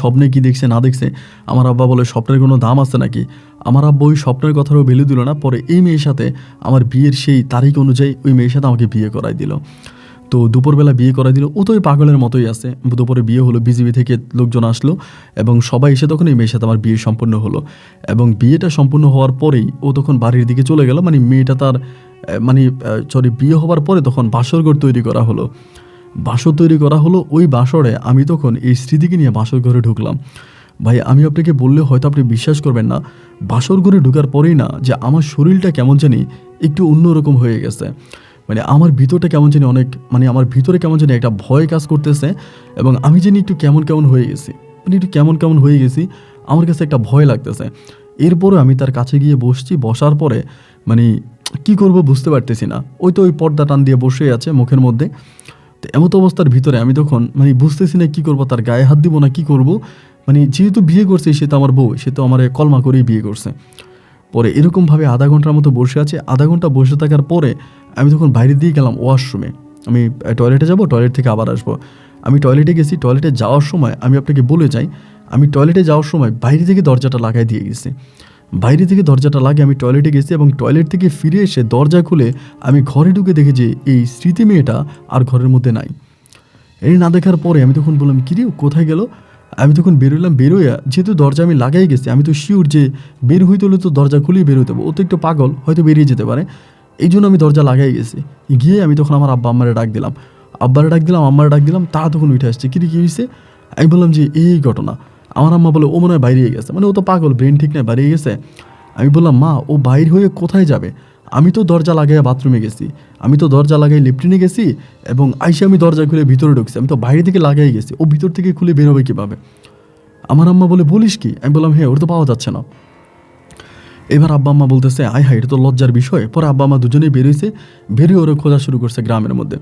স্বপ্নে কি দেখছে না দেখছে, আমার আব্বা বলে স্বপ্নের কোনো দাম আছে নাকি। আমার আব্বা ওই স্বপ্নের কথারও ভ্যালু দিল না। পরে এই মেয়ের সাথে আমার বিয়ের সেই তারিখ অনুযায়ী ওই মেয়ের সাথে আমাকে বিয়ে করাই দিল। তো দুপুরবেলা বিয়ে করাই দিল। ও তো ওই পাগলের মতোই আছে। দুপুরে বিয়ে হলো, বিজিবি থেকে লোকজন আসলো এবং সবাই এসে তখন এই মেয়ের সাথে আমার বিয়ে সম্পূর্ণ হলো। এবং বিয়েটা সম্পূর্ণ হওয়ার পরেই ও তখন বাড়ির দিকে চলে গেল। মানে মেয়েটা তার বিয়ে হওয়ার পরে তখন বাসরঘর তৈরি করা হলো। বাসর তৈরি করা হলো। ওই বাসরে আমি তখন এই স্মৃতিকে নিয়ে বাসর ঘরে ঢুকলাম। ভাই আমি আপনাকে বললে হয়তো আপনি বিশ্বাস করবেন না, বাসর ঘরে ঢোকার পরেই না যে আমার শরীরটা কেমন জানি একটু অন্যরকম হয়ে গেছে। মানে আমার ভিতরটা কেমন জানি অনেক, মানে আমার ভিতরে কেমন জানি একটা ভয় কাজ করতেছে এবং আমি জানি একটু কেমন কেমন হয়ে গেছি, মানে একটু কেমন কেমন হয়ে গেছি, আমার কাছে একটা ভয় লাগতেছে। এরপরে আমি তার কাছে গিয়ে বসছি। বসার পরে মানে কি করব বুঝতে পারতেছি না। ওই পর্দা টান দিয়ে বসে আছে মুখের মধ্যে। তো এমত অবস্থার ভিতরে আমি তখন মানে বুঝতেছি না কী করবো, তার গায়ে হাত দিব না কী করব। মানে যেহেতু বিয়ে করছে, সে তো আমার বউ, সে তো আমার কলমা করেই বিয়ে করছে। পরে এরকমভাবে আধা ঘন্টার মতো বসে আছে। আধা ঘন্টা বসে থাকার পরে আমি তখন বাইরে দিয়ে গেলাম ওয়াশরুমে। আমি টয়লেটে যাব, টয়লেট থেকে আবার আসবো। আমি টয়লেটে গেছি। টয়লেটে যাওয়ার সময় আমি আপনাকে বলে যাই, আমি টয়লেটে যাওয়ার সময় বাইরে থেকে দরজাটা লাগাই দিয়ে গেছি। বাইরে থেকে দরজাটা লাগিয়ে আমি টয়লেটে গেছি এবং টয়লেট থেকে ফিরে এসে দরজা খুলে আমি ঘরে ঢুকে দেখি যে এই স্মৃতি মেয়েটা আর ঘরের মধ্যে নাই। এই না দেখার পরে আমি তখন বললাম, কিরে কোথায় গেল। আমি তখন বেরোলাম। বেরোয়া যেহেতু দরজা আমি লাগাই গেছি, আমি তো শিওর যে বের হইতে হলে তো দরজা খুলেই বের হতে হবে। ও তো একটু পাগল, হয়তো বেরিয়ে যেতে পারে, এই জন্য আমি দরজা লাগাই গেছি। গিয়ে আমি তখন আমার আব্বা আম্মারে ডাক দিলাম, আব্বারে ডাক দিলাম, আম্মারে ডাক দিলাম। তারা তখন উঠে আসছে, কী হয়েছে। আমি বললাম যে এই ঘটনা। আমার আম্মা বলে ও মনে হয় বাইরে গেছে, মানে ও তো পাগল, ব্রেন ঠিক নেই, বাইরে গেছে। আমি বললাম, মা ও বাইর হয়ে কোথায় যাবে, আমি তো দরজা লাগাই বাথরুমে গেছি, আমি তো দরজা লাগাই লেফটিনে গেছি এবং আইসে আমি দরজা খুলে ভিতরে ঢুকছি, আমি তো বাইরে থেকে লাগাই গেছি, ও ভিতর থেকে খুলে বেরোবে কীভাবে। আমার আম্মা বলে, বলিস কি। আমি বললাম, হ্যাঁ, ওর তো পাওয়া যাচ্ছে না। এবার আব্বা আম্মা বলতেছে, আয় হায়, এটা তো লজ্জার বিষয়। পরে আব্বা আম্মা দুজনেই বেরিয়েছে, বেরিয়ে ওরা খোঁজা শুরু করছে গ্রামের মধ্যে।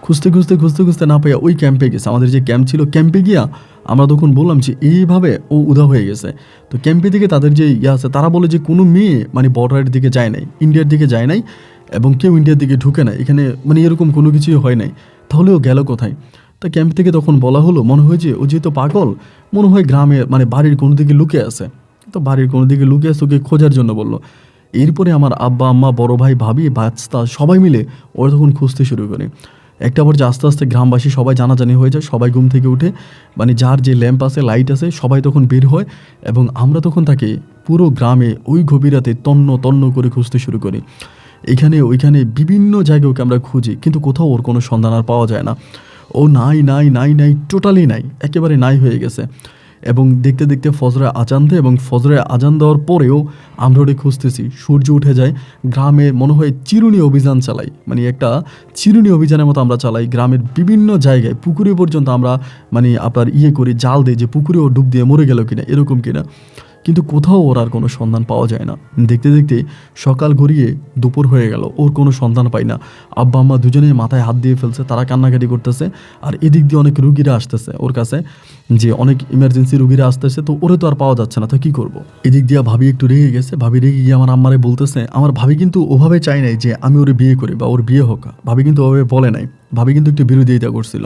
খুঁজতে খুঁজতে খুঁজতে খুঁজতে না পাইয়া ওই ক্যাম্পে গেছে, আমাদের যে ক্যাম্প ছিল, ক্যাম্পে গিয়া আমরা তখন বললাম যে এইভাবে ও উধা হয়ে গেছে। তো ক্যাম্পে থেকে তাদের যে আছে, তারা বলে যে কোনো মেয়ে মানে বর্ডারের দিকে যায় নাই, ইন্ডিয়ার দিকে যায় নাই এবং কেউ ইন্ডিয়ার দিকে ঢুকে নাই এখানে, মানে এরকম কোনো কিছুই হয় নাই। তাহলে ও গেল কোথায়। তা ক্যাম্প থেকে তখন বলা হলো, মনে হয় যে ও যেহেতু পাগল, মনে হয় গ্রামে মানে বাড়ির কোনো দিকে লুকিয়ে আছে। তো বাড়ির কোনো দিকে লুকিয়ে আছে, ওকে খোঁজার জন্য বললো। এরপরে আমার আব্বা আম্মা, বড় ভাই, ভাবি, বাচ্চা সবাই মিলে ওরা তখন খুঁজতে শুরু করে। একটা পর্যায়ে আস্তে আস্তে গ্রামবাসী সবাই জানাজানি হয়ে যায়, সবাই ঘুম থেকে উঠে মানে যার যে ল্যাম্প আছে, লাইট আছে, সবাই তখন বের হয় এবং আমরা তখন তাকে পুরো গ্রামে ওই গভীর রাতে তন্ন তন্ন করে খুঁজতে শুরু করি। এখানে ওইখানে বিভিন্ন জায়গায় ওকে আমরা খুঁজি, কিন্তু কোথাও ওর কোনো সন্ধান আর পাওয়া যায় না। ও নাই নাই নাই নাই, টোটালি নাই, একেবারে নাই হয়ে গেছে। এবং দেখতে দেখতে ফজরে আজান দেয় এবং ফজরে আজান দেওয়ার পরেও আমরা ওটা খুঁজতেছি। সূর্য উঠে যায়, গ্রামে মনে হয় চিরুনি অভিযান চালাই, মানে একটা চিরুনি অভিযানের মতো আমরা চালাই। গ্রামের বিভিন্ন জায়গায় পুকুরে পর্যন্ত আমরা মানে আপনার করি, জাল দিই যে পুকুরেও ডুব দিয়ে মরে গেল কিনা, এরকম কিনা, কিন্তু কোথাও ওর আর কোনো সন্ধান পাওয়া যায় না। দেখতে দেখতে সকাল গড়িয়ে দুপুর হয়ে গেল, ওর কোনো সন্ধান পাই না। আব্বা আম্মা দুজনেই মাথায় হাত দিয়ে ফেলছে, তারা কান্নাকাটি করতেছে। আর এদিক দিয়ে অনেক রুগীরা আসতেছে ওর কাছে, যে অনেক ইমার্জেন্সি রুগীরা আসতেছে, তো ওরে তো আর পাওয়া যাচ্ছে না, তো কী করবো। এদিক দিয়ে ভাবি একটু রেগে গেছে। ভাবি রেগে গিয়ে আমার আম্মারে বলতেছে, আমার ভাবি কিন্তু ওভাবে চাই নাই যে আমি ওরে বিয়ে করি বা ওর বিয়ে হোক, ভাবি কিন্তু ওভাবে বলে নাই, ভাবি কিন্তু একটু বিরোধিতা করছিল।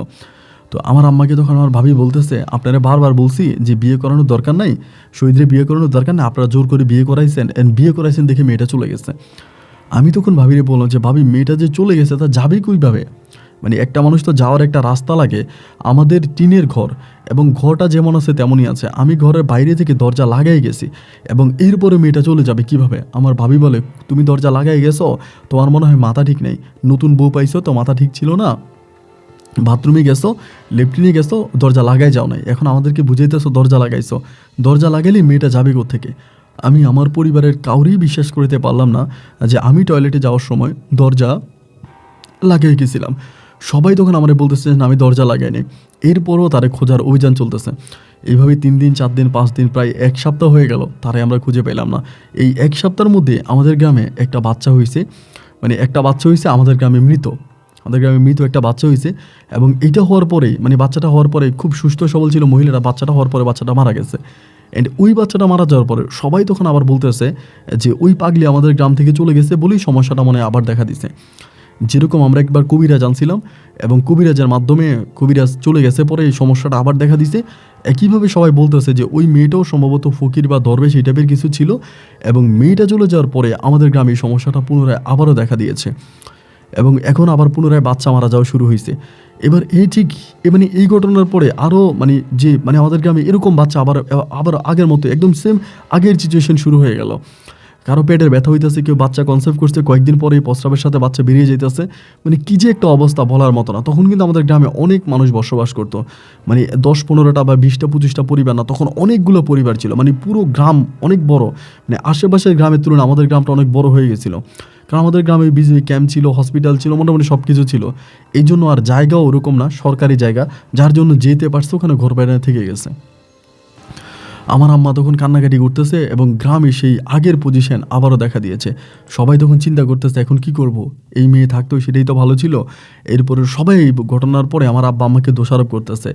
তো আমার আম্মাকে তখন আমার ভাবি বলতেছে, আপনারা বারবার বলছি যে বিয়ে করানোর দরকার নাই, শহীদরে বিয়ে করানোর দরকার নেই, আপনারা জোর করে বিয়ে করাইছেন, বিয়ে করাইছেন দেখে মেয়েটা চলে গেছে। আমি তখন ভাবিরে বললাম যে ভাবি, মেয়েটা যে চলে গেছে তা যাবে কইভাবে, মানে একটা মানুষ তো যাওয়ার একটা রাস্তা লাগে। আমাদের টিনের ঘর এবং ঘরটা যেমন আছে তেমনই আছে। আমি ঘরের বাইরে থেকে দরজা লাগাই গেছি এবং এরপরে মেয়েটা চলে যাবে কিভাবে? আমার ভাবি বলে, তুমি দরজা লাগাই গেছো, তোমার মনে হয় মাথা ঠিক নেই, নতুন বউ পাইছো তো মাথা ঠিক ছিল না, বাথরুমে গেছো, লেফটিনে গেছো, দরজা লাগাই যাও নাই, এখন আমাদেরকে বুঝাইতেছো দরজা লাগাইছো। দরজা লাগাইলে মেয়েটা যাবে কোত্থেকে? আমি আমার পরিবারের কাউরেই বিশ্বাস করতে পারলাম না যে আমি টয়লেটে যাওয়ার সময় দরজা লাগিয়ে গেছিলাম। সবাই তখন আমারে বলতেছে যে না, আমি দরজা লাগাইনি। এরপরও তারে খোঁজার অভিযান চলতেছে। এইভাবে 3 দিন 4 দিন 5 দিন প্রায় 1 সপ্তাহ হয়ে গেল, তারে আমরা খুঁজে পেলাম না। এই 1 সপ্তাহের মধ্যে আমাদের গ্রামে একটা বাচ্চা হয়েছে, মানে একটা বাচ্চা হয়েছে আমাদের গ্রামে মৃত। আমাদের গ্রামে মৃত একটা বাচ্চা হয়েছে এবং এইটা হওয়ার পরে, মানে বাচ্চাটা হওয়ার পরে খুব সুস্থ সবল ছিল মহিলারা, বাচ্চাটা হওয়ার পরে বাচ্চাটা মারা গেছে। অ্যান্ড ওই বাচ্চাটা মারা যাওয়ার পরে সবাই তখন আবার বলতেছে যে ওই পাগলি আমাদের গ্রাম থেকে চলে গেছে বলেই সমস্যাটা মনে হয় আবার দেখা দিছে। যেরকম আমরা একবার কবিরাজ আনছিলাম এবং কবিরাজের মাধ্যমে কবিরাজ চলে গেছে, পরে এই সমস্যাটা আবার দেখা দিছে। একইভাবে সবাই বলতেছে যে ওই মেয়েটাও সম্ভবত ফকির বা দরবেশ এই টাইপের কিছু ছিল এবং মেয়েটা চলে যাওয়ার পরে আমাদের গ্রামে এই সমস্যাটা পুনরায় আবারও দেখা দিয়েছে এবং এখন আবার পুনরায় বাচ্চা মারা যাওয়া শুরু হয়েছে। এবার এই ঠিক মানে এই ঘটনার পরে আরও মানে আমাদের গ্রামে এরকম বাচ্চা আবার আবার আগের মতো একদম সেম আগের সিচুয়েশন শুরু হয়ে গেল। কারো পেটের ব্যথা হইতেছে, কেউ বাচ্চা কনসেপ্ট করছে, কয়েকদিন পরে প্রস্রাবের সাথে বাচ্চা বেরিয়ে যেতেছে। মানে কী যে একটা অবস্থা বলার মতো না। তখন কিন্তু আমাদের গ্রামে অনেক মানুষ বসবাস করতো, মানে 10-15টা বা 20টা-25টা পরিবার না, তখন অনেকগুলো পরিবার ছিল, মানে পুরো গ্রাম অনেক বড়। মানে আশেপাশের গ্রামের তুলনায় আমাদের গ্রামটা অনেক বড় হয়ে গেছিলো, কারণ আমাদের গ্রামে বিজিবি ক্যাম্প ছিল, হসপিটাল ছিল, মোটামুটি সব কিছু ছিল। এই জন্য আর জায়গাও ওরকম না, সরকারি জায়গা, যার জন্য যেতে পারছে ওখানে ঘর বাইরে থেকে গেছে। আমার আম্মা তখন কান্নাকাটি করতেছে এবং গ্রামে সেই আগের পজিশন আবারও দেখা দিয়েছে। সবাই তখন চিন্তা করতেছে এখন কি করব, এই মেয়ে থাকতো সেটাই তো ভালো ছিল। এরপরে সবাই এই ঘটনার পরে আমার আব্বা আম্মাকে দোষারোপ করতেছে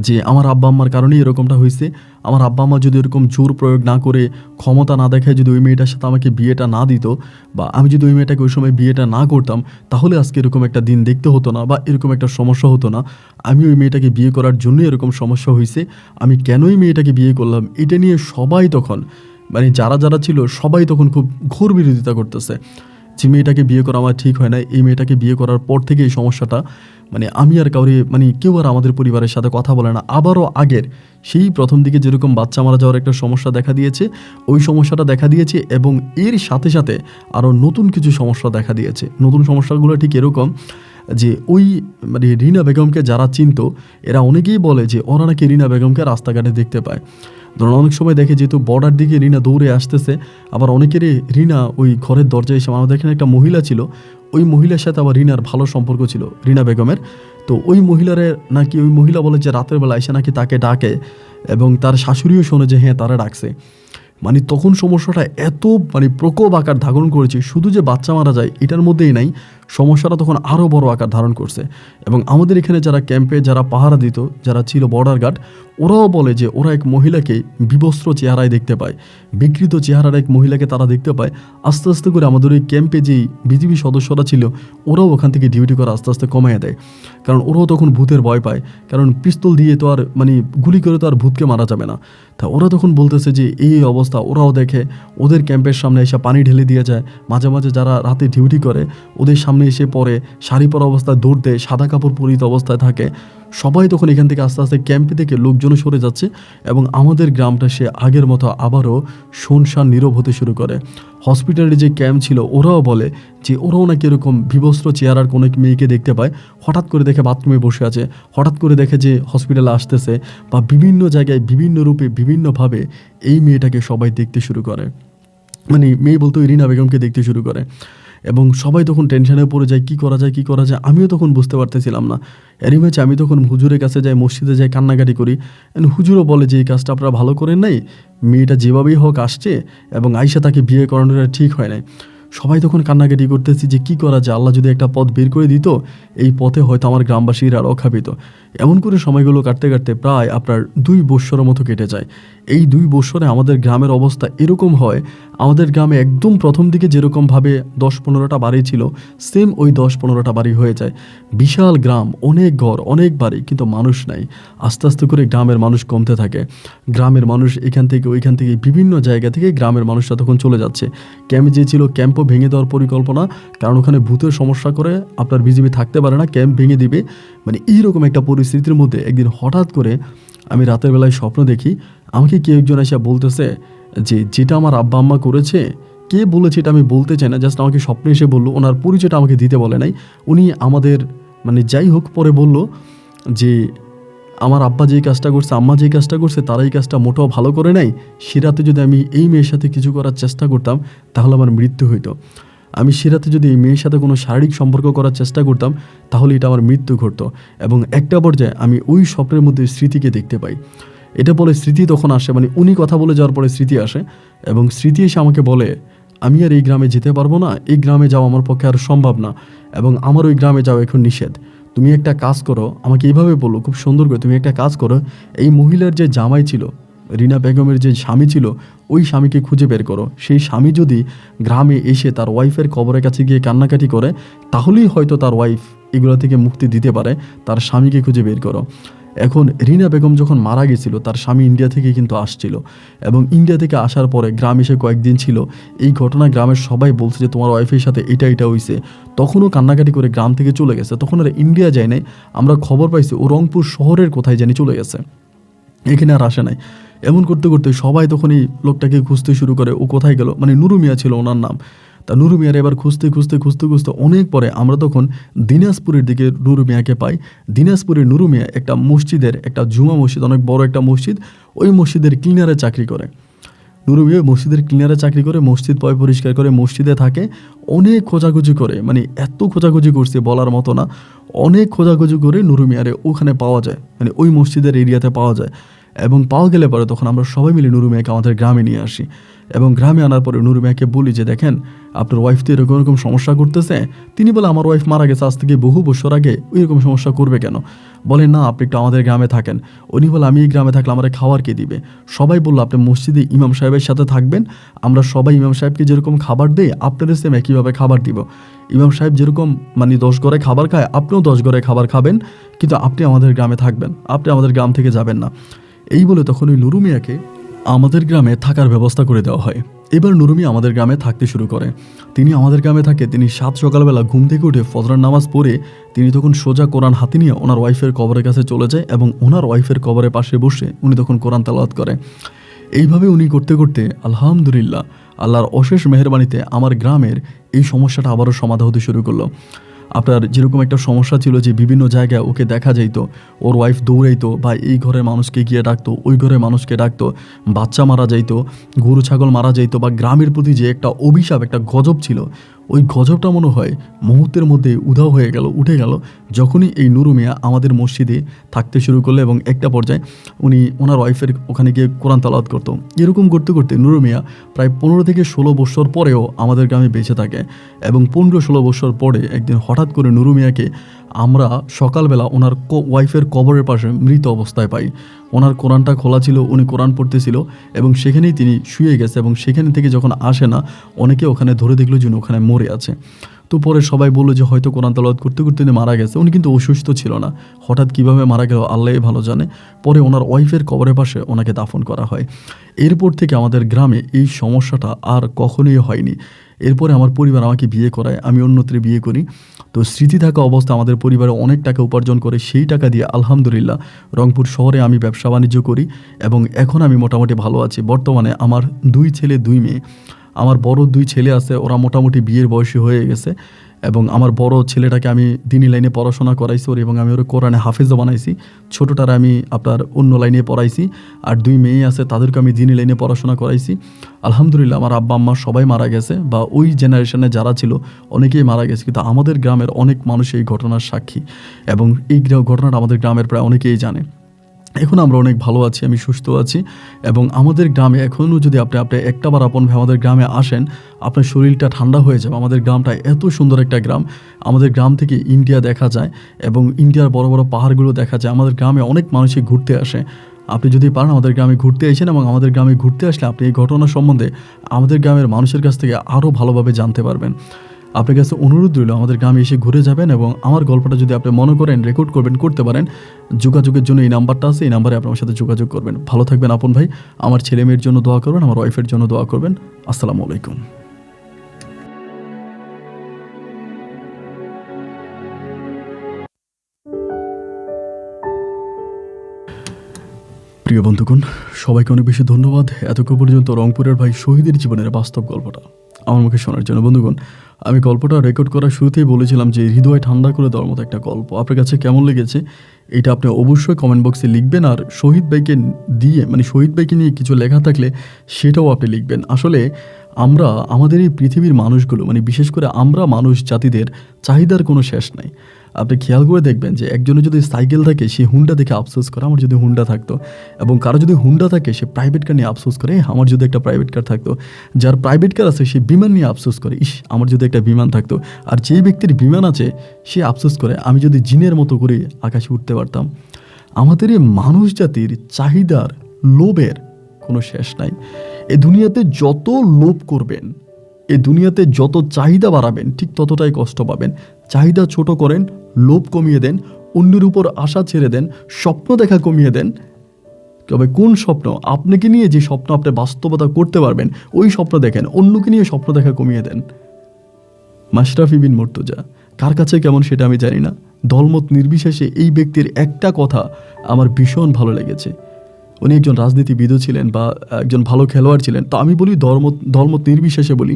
যে আমার আব্বা আম্মার কারণেই এরকমটা হয়েছে। আমার আব্বা আম্মা যদি এরকম জোর প্রয়োগ না করে, ক্ষমতা না দেখায় যদি ওই মেয়েটার সাথে আমাকে বিয়েটা না দিত, বা আমি যদি ওই মেয়েটাকে ওই সময় বিয়েটা না করতাম, তাহলে আজকে এরকম একটা দিন দেখতে হতো না বা এরকম একটা সমস্যা হতো না। আমি ওই মেয়েটাকে বিয়ে করার জন্যই এরকম সমস্যা হয়েছে, আমি কেনই মেয়েটাকে বিয়ে করলাম, এটা নিয়ে সবাই তখন মানে যারা যারা ছিল সবাই তখন খুব ঘোর বিরোধিতা করতেছে যে মেয়েটাকে বিয়ে করা আমার ঠিক হয় না। এই মেয়েটাকে বিয়ে করার পর থেকে এই সমস্যাটা, মানে আমি আর কাউরে, মানে কেউ আর আমাদের পরিবারের সাথে কথা বলে না। আবারও আগের সেই প্রথম দিকে যেরকম বাচ্চা মারা যাওয়ার একটা সমস্যা দেখা দিয়েছে, ওই সমস্যাটা দেখা দিয়েছে এবং এর সাথে সাথে আরও নতুন কিছু সমস্যা দেখা দিয়েছে। নতুন সমস্যাগুলো ঠিক এরকম যে ওই মানে রিনা বেগমকে যারা চিনতো এরা অনেকেই বলে যে ওরা নাকি রিনা বেগমকে রাস্তাঘাটে দেখতে পায়। ধরুন অনেক সময় দেখে যেহেতু বর্ডার দিকে রিনা দৌড়ে আসতেছে, আবার অনেকেরই রিনা ওই ঘরের দরজায় এসে, আমাদের এখানে একটা মহিলা ছিল, ওই মহিলার সাথে আবার রিনার ভালো সম্পর্ক ছিল, রিনা বেগমের। তো ওই মহিলারে নাকি ওই মহিলা বলে যে রাতের বেলা এসে নাকি তাকে ডাকে এবং তার শাশুড়িও শোনে যে হ্যাঁ তারা ডাকছে। মানে তখন সমস্যাটা এত মানে প্রকোপ আকার ধারণ করেছে, শুধু যে বাচ্চা মারা যায় এটার মধ্যেই নাই, সমস্যাটা তখন আরও বড় আকার ধারণ করছে। এবং আমাদের এখানে যারা ক্যাম্পে যারা পাহারা দিত, যারা ছিল বর্ডার গার্ড, ওরাও বলে যে ওরা এক মহিলাকে বিবস্ত্র চেহারায় দেখতে পায়, বিকৃত চেহারার এক মহিলাকে তারা দেখতে পায়। আস্তে আস্তে করে আমাদের ওই ক্যাম্পে যেই বিজিবি সদস্যরা ছিল ওরাও ওখান থেকে ডিউটি করা আস্তে আস্তে কমিয়ে দেয়, কারণ ওরাও তখন ভূতের ভয় পায়, কারণ পিস্তল দিয়ে তো আর মানে গুলি করে তো আর ভূতকে মারা যাবে না। তা ওরা তখন বলতেছে যে এই অবস্থা, ওরাও দেখে ওদের ক্যাম্পের সামনে এসে পানি ঢেলে দিয়ে যায়, মাঝে মাঝে যারা রাতে ডিউটি করে ওদের সামনে এসে পড়ে, শাড়ি পরা অবস্থায় দৌড় দেয়, সাদা কাপড় পরিহিত অবস্থায় থাকে। সবাই তখন এখান থেকে আস্তে আস্তে ক্যাম্পে থেকে লোকজনও সরে যাচ্ছে এবং আমাদের গ্রামটা সে আগের মতো আবারও শুনশান নীরব হতে শুরু করে। হসপিটালে যে ক্যাম্প ছিল ওরাও বলে যে ওরাও নাকি এরকম বিবস্ত্র চেহারার কোনো এক মেয়েকে দেখতে পায়, হঠাৎ করে দেখে বাথরুমে বসে আছে, হঠাৎ করে দেখে যে হসপিটালে আসতেছে, বা বিভিন্ন জায়গায় বিভিন্ন রূপে বিভিন্নভাবে এই মেয়েটাকে সবাই দেখতে শুরু করে, মানে মেয়ে বলতে রিনা বেগমকে দেখতে শুরু করে। এবং সবাই তখন টেনশনে পড়ে যায়, কী করা যায় কী করা যায়। আমিও তখন বুঝতে পারতেছিলাম না। এরই ম্যাচে আমি তখন হুজুরের কাছে যাই, মসজিদে যাই, কান্নাকাটি করি। হুজুরও বলে যে এই কাজটা আপনারা ভালো করেন নাই, মেয়েটা যেভাবেই হোক আসছে এবং আইসা তাকে বিয়ে করানোটা ঠিক হয় নাই। সবাই তখন কান্নাকাটি করতেছি যে কী করা যায়, আল্লাহ যদি একটা পথ বের করে দিত, এই পথে হয়তো আমার গ্রামবাসীরা রক্ষা পেত। এমন করে সময়গুলো কাটতে কাটতে প্রায় আপনার 2 বৎসরের মতো কেটে যায়। এই 2 বৎসরে আমাদের গ্রামের অবস্থা এরকম হয়, আমাদের গ্রামে একদম প্রথম দিকে যেরকমভাবে 10-15টা বাড়ি ছিল, সেম ওই 10-15টা বাড়ি হয়ে যায়। বিশাল গ্রাম, অনেক ঘর, অনেক বাড়ি, কিন্তু মানুষ নাই। আস্তে আস্তে করে গ্রামের মানুষ কমতে থাকে। গ্রামের মানুষ এখান থেকে ওইখান থেকে বিভিন্ন জায়গা থেকে গ্রামের মানুষরা তখন চলে যাচ্ছে। ক্যাম্প যে ছিল, ক্যাম্পও ভেঙে দেওয়ার পরিকল্পনা, কারণ ওখানে ভূতের সমস্যা করে আপনার বিজিবি থাকতে পারে না, ক্যাম্প ভেঙে দিবে। মানে এইরকম একটা পরিস্থিতির মধ্যে একদিন হঠাৎ করে আমি রাতের বেলায় স্বপ্ন দেখি, আমাকে কেউ একজন এসে বলতেছে যে যেটা আমার আব্বা আম্মা করেছে, কে বলেছে এটা আমি বলতে চাই না, জাস্ট আমাকে স্বপ্নে এসে বললো, ওনার পরিচয়টা আমাকে দিতে বলে নাই। উনি আমাদের মানে যাই হোক পরে বলল যে আমার আব্বা যেই কাজটা করছে, আম্মা যেই কাজটা করছে, তারা এই কাজটা মোটেও ভালো করে নাই। সে রাতে যদি আমি এই মেয়ের সাথে কিছু করার চেষ্টা করতাম তাহলে আমার মৃত্যু হইতো। আমি সে রাতে যদি এই মেয়ের সাথে কোনো শারীরিক সম্পর্ক করার চেষ্টা করতাম তাহলে এটা আমার মৃত্যু ঘটতো। এবং একটা পর্যায়ে আমি ওই স্বপ্নের মধ্যে স্মৃতিকে দেখতে পাই। এটা বলে স্মৃতি তখন আসে, মানে উনি কথা বলে যাওয়ার পরে স্মৃতি আসে, এবং স্মৃতি এসে আমাকে বলে আমি আর এই গ্রামে যেতে পারবো না, এই গ্রামে যাওয়া আমার পক্ষে আর সম্ভব না, এবং আমার ওই গ্রামে যাওয়া এখন নিষেধ। তুমি একটা কাজ করো, আমাকে এইভাবে বললো খুব সুন্দর করে, তুমি একটা কাজ করো, এই মহিলার যে জামাই ছিল, রিনা বেগমের যে স্বামী ছিল, ওই স্বামীকে খুঁজে বের করো। সেই স্বামী যদি গ্রামে এসে তার ওয়াইফের কবরের কাছে গিয়ে কান্নাকাটি করে, তাহলেই হয়তো তার ওয়াইফ এগুলো থেকে মুক্তি দিতে পারে। তার স্বামীকে খুঁজে বের করো। এখন রিনা বেগম যখন মারা গেছিল, তার স্বামী ইন্ডিয়া থেকে কিন্তু আসছিল, এবং ইন্ডিয়া থেকে আসার পরে গ্রাম এসে কয়েকদিন ছিল। এই ঘটনা গ্রামের সবাই বলছে যে তোমার ওয়াইফের সাথে এটা হয়েছে। তখনও কান্নাকাটি করে গ্রাম থেকে চলে গেছে। তখন আর ইন্ডিয়া যায় নাই, আমরা খবর পাইছি ও রংপুর শহরের কোথায় জানি চলে গেছে, এখানে আর আসে নাই। এমন করতে করতে সবাই তখন এই লোকটাকে খুঁজতে শুরু করে, ও কোথায় গেল, মানে নুরু মিয়া ছিল ওনার নাম। তা নুরু মিয়ার এবার খুঁজতে খুঁজতে খুঁজতে খুঁজতে অনেক পরে আমরা তখন দিনাজপুরের দিকে নুরু মিয়াকে পাই। দিনাজপুরের নুরু মিয়া একটা মসজিদের, একটা জুমা মসজিদ, অনেক বড় একটা মসজিদ, ওই মসজিদের ক্লিনারে চাকরি করে। নুরু মিয়া মসজিদের ক্লিনারে চাকরি করে, মসজিদ পয় পরিষ্কার করে, মসজিদে থাকে। অনেক খোঁজাখুঁজি করে, মানে এত খোঁজাখুঁজি করছে বলার মতো না, অনেক খোঁজাখুঁজি করে নুরু মিয়ারে ওখানে পাওয়া যায়, মানে ওই মসজিদের এরিয়াতে পাওয়া যায়। এবং পাওয়া গেলে পরে তখন আমরা সবাই মিলে নুরু মিয়াকে আমাদের গ্রামে নিয়ে আসি, এবং গ্রামে আনার পরে নুরু মিয়াকে বলি যে দেখেন আপনার ওয়াইফ তো এরকম এরকম সমস্যা করতেছে। তিনি বলে আমার ওয়াইফ মারা গেছে আজ থেকে বহু বছর আগে, ওই রকম সমস্যা করবে কেন? বলে না আপনি একটু আমাদের গ্রামে থাকেন। উনি বলে আমি এই গ্রামে থাকলে আমার খাবার কে দিবে? সবাই বললো আপনি মসজিদে ইমাম সাহেবের সাথে থাকবেন, আমরা সবাই ইমাম সাহেবকে যেরকম খাবার দেই আপনাদের সেম একইভাবে খাবার দিব। ইমাম সাহেব যেরকম মানে 10 ঘরে খাবার খায়, আপনিও 10 ঘরে খাবার খাবেন, কিন্তু আপনি আমাদের গ্রামে থাকবেন, আপনি আমাদের গ্রাম থেকে যাবেন না। এই বলে তখন ওই নুরু মিয়াকে আমাদের গ্রামে থাকার ব্যবস্থা করে দেওয়া হয়। এবার নুরু মিয়া আমাদের গ্রামে থাকতে শুরু করে। তিনি আমাদের গ্রামে থাকে। তিনি সকালবেলা ঘুম থেকে উঠে ফজরের নামাজ পড়ে তিনি তখন সোজা কোরআন হাতে নিয়ে ওনার ওয়াইফের কবরের কাছে চলে যায়, এবং ওনার ওয়াইফের কবরের পাশে বসে উনি তখন কোরআন তেলাওয়াত করে। এইভাবে উনি করতে করতে আলহামদুলিল্লাহ আল্লাহর অশেষ মেহেরবানিতে আমার গ্রামের এই সমস্যাটা আবারও সমাধা হতে শুরু করলো। আপনার যেরকম একটা সমস্যা ছিল যে বিভিন্ন জায়গায় ওকে দেখা যাইতো, ওর ওয়াইফ দৌড়াইতো, বা এই ঘরের মানুষকে গিয়ে ডাকতো, ওই ঘরের মানুষকে ডাকতো, বাচ্চা মারা যাইতো, গরু ছাগল মারা যাইতো, বা গ্রামের প্রতি যে একটা অভিশাপ, একটা গজব ছিল, ওই গজবটা মনে হয় মুহূর্তের মধ্যে উধাও হয়ে গেল, উঠে গেল যখনই এই নুরু মিয়া আমাদের মসজিদে থাকতে শুরু করলো। এবং একটা পর্যায়ে উনি ওনার ওয়াইফের ওখানে গিয়ে কোরআন তেলাওয়াত করতো। এরকম করতে করতে নুরু মিয়া প্রায় 15 থেকে 16 বছর পরেও আমাদের গ্রামে বেঁচে থাকে। এবং 15-16 বছর পরে একদিন হঠাৎ করে নুরু মিয়াকে আমরা সকালবেলা ওনার ওয়াইফের কবরের পাশে মৃত অবস্থায় পাই। ওনার কোরআনটা খোলা ছিল, উনি কোরআন পড়তেছিল, এবং সেখানেই তিনি শুয়ে গেছে। এবং সেখানে থেকে যখন আসে না, অনেকে ওখানে ধরে দেখলো যে উনি ওখানে মরে আছে। তো পরে সবাই বললো যে হয়তো কোরআন তেলাওয়াত করতে করতে উনি মারা গেছে। উনি কিন্তু অসুস্থ ছিল না, হঠাৎ কীভাবে মারা গেল আল্লাহই ভালো জানে। পরে ওনার ওয়াইফের কবরের পাশে ওনাকে দাফন করা হয়। এরপর থেকে আমাদের গ্রামে এই সমস্যাটা আর কখনোই হয়নি। এরপরে আমার পরিবার আমাকে বিয়ে করায়, আমি অন্যত্রে বিয়ে করি। তো স্মৃতি থাকা অবস্থা আমাদের পরিবারে অনেক টাকা উপার্জন করে, সেই টাকা দিয়ে আলহামদুলিল্লাহ রংপুর শহরে আমি ব্যবসা বাণিজ্য করি, এবং এখন আমি মোটামুটি ভালো আছি। বর্তমানে আমার 2 ছেলে 2 মেয়ে। আমার বড় 2 ছেলে আছে, ওরা মোটামুটি বিয়ের বয়সী হয়ে গেছে, এবং আমার বড় ছেলেটাকে আমি দিনী লাইনে পড়াশোনা করাইছি ওর, এবং আমি ওর কোরআনে হাফেজও বানাইছি। ছোটোটার আমি আপনার অন্য লাইনে পড়াইছি, আর 2 মেয়ে আছে তাদেরকে আমি দিনী লাইনে পড়াশোনা করাইছি। আলহামদুলিল্লাহ আমার আব্বা আম্মা সবাই মারা গেছে, বা ওই জেনারেশনে যারা ছিল অনেকেই মারা গেছে, কিন্তু আমাদের গ্রামের অনেক মানুষ এই ঘটনার সাক্ষী, এবং এই ঘটনাটা আমাদের গ্রামের প্রায় অনেকেই জানে। এখন আমরা অনেক ভালো আছি, আমি সুস্থ আছি এবং আমাদের গ্রামে এখনও যদি আপনি একটাবার আপনভাবে আমাদের গ্রামে আসেন, আপনার শরীরটা ঠান্ডা হয়ে যাবে। আমাদের গ্রামটা এত সুন্দর একটা গ্রাম। আমাদের গ্রাম থেকে ইন্ডিয়া দেখা যায় এবং ইন্ডিয়ার বড় বড় পাহাড়গুলো দেখা যায়। আমাদের গ্রামে অনেক মানুষই ঘুরতে আসে। আপনি যদি পারেন আমাদের গ্রামে ঘুরতে আসেন এবং আমাদের গ্রামে ঘুরতে আসলে আপনি এই ঘটনা সম্বন্ধে আমাদের গ্রামের মানুষের কাছ থেকে আরও ভালোভাবে জানতে পারবেন। আপনার কাছে অনুরোধ রইল আমাদের গ্রামে এসে ঘুরে যাবেন এবং আমার গল্পটা যদি আপনি মনে করেন রেকর্ড করবেন, করতে পারেন। যোগাযোগের জন্য এই নাম্বারটা আছে, এই নাম্বারে আপনার সাথে যোগাযোগ করবেন। ভালো থাকবেন আপন ভাই। আমার ছেলে মেয়ের জন্য দোয়া করবেন, আমার ওয়াইফের জন্য দোয়া করবেন। আসসালামু আলাইকুম। প্রিয় বন্ধুগণ, সবাইকে অনেক বেশি ধন্যবাদ এতক্ষণ পর্যন্ত রংপুরের ভাই শহীদের জীবনের বাস্তব গল্পটা আমার মুখে শোনার জন্য। বন্ধুগণ, আমি গল্পটা রেকর্ড করার শুরুতেই বলেছিলাম যে হৃদয় ঠান্ডা করে দেওয়ার মতো একটা গল্প। আপনার কাছে কেমন লেগেছে এটা আপনি অবশ্যই কমেন্ট বক্সে লিখবেন। আর শহীদ ভাইকে দিয়ে শহীদ ভাইকে নিয়ে কিছু লেখা থাকলে সেটাও আপনি লিখবেন। আসলে আমরা আমাদের এই পৃথিবীর মানুষগুলো বিশেষ করে আমরা মানুষ জাতিদের চাহিদার কোনো শেষ নাই। আপনি খেয়াল করে দেখবেন যে একজনের যদি সাইকেল থাকে সে হুন্ডা দেখে আফসোস করে আমার যদি হুন্ডা থাকতো, এবং কারো যদি হুন্ডা থাকে সে প্রাইভেট কার নিয়ে আফসোস করে আমার যদি একটা প্রাইভেট কার থাকতো। যার প্রাইভেট কার আছে সে বিমান নিয়ে আফসোস করে ইস আমার যদি একটা বিমান থাকতো। আর যেই ব্যক্তির বিমান আছে সে আফসোস করে আমি যদি জিনের মতো করে আকাশে উঠতে পারতাম। আমাদের এই মানুষ জাতির চাহিদার লোভের কোনো শেষ নাই। এ দুনিয়াতে যত লোভ করবেন, এ দুনিয়াতে যত চাহিদা বাড়াবেন ঠিক ততটাই কষ্ট পাবেন। চাহিদা ছোট করেন, লোভ কমিয়ে দেন, অন্যের উপর আশা ছেড়ে দেন, স্বপ্ন দেখা কমিয়ে দেন। তবে কোন স্বপ্ন আপনাকে নিয়ে যে স্বপ্ন আপনি বাস্তবতা করতে পারবেন ওই স্বপ্ন দেখেন, অন্যকে নিয়ে স্বপ্ন দেখা কমিয়ে দেন। মাশরাফি বিন মুর্তজা কার কাছে কেমন সেটা আমি জানি না, দলমত নির্বিশেষে এই ব্যক্তির একটা কথা আমার ভীষণ ভালো লেগেছে। উনি একজন রাজনীতিবিদও ছিলেন বা একজন ভালো খেলোয়াড় ছিলেন। তো আমি বলি দলমত নির্বিশেষে বলি,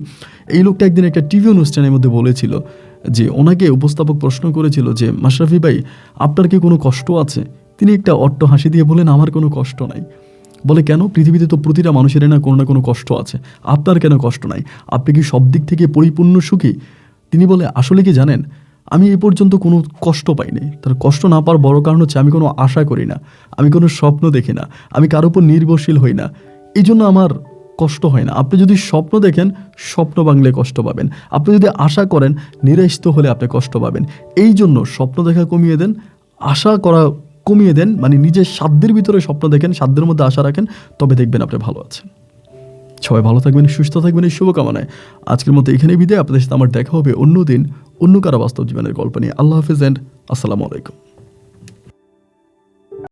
এই লোকটা একদিন একটা টিভি অনুষ্ঠানের মধ্যে বলেছিল যে ওনাকে উপস্থাপক প্রশ্ন করেছিল যে মাশরাফি ভাই আপনার কি কোনো কষ্ট আছে? তিনি একটা অট্ট হাসি দিয়ে বলেন আমার কোনো কষ্ট নাই। বলে কেন? পৃথিবীতে তো প্রতিটা মানুষেরই না কোনো কষ্ট আছে, আপনার কেন কষ্ট নাই? আপনি কি সব দিক থেকে পরিপূর্ণ সুখী? তিনি বলে আসলে কি জানেন, আমি এই পর্যন্ত কোনো কষ্ট পাইনি। তার কষ্ট না পাওয়ার বড় কারণ হচ্ছে আমি কোনো আশা করি না, আমি কোনো স্বপ্ন দেখি না, আমি কারোর উপর নির্ভরশীল হই না, এই জন্য আমার কষ্ট হয় না। আপনি যদি স্বপ্ন দেখেন, স্বপ্ন বাংলে কষ্ট পাবেন। আপনি যদি আশা করেন, নিরাশিত হলে আপনি কষ্ট পাবেন। এই জন্য স্বপ্ন দেখা কমিয়ে দেন, আশা করা কমিয়ে দেন। নিজের সাধ্যের ভিতরে স্বপ্ন দেখেন, সাধ্যের মধ্যে আশা রাখেন, তবে দেখবেন আপনি ভালো আছেন। সবাই ভালো থাকবেন, সুস্থ থাকবেন এই শুভকামনায় আজকের মতো এখানেই বিদায়। আপনাদের সাথে আমার দেখা হবে অন্য দিন অন্য কারো বাস্তব জীবনের গল্প নিয়ে। আল্লাহ হাফেজ এন্ড আসসালামু আলাইকুম।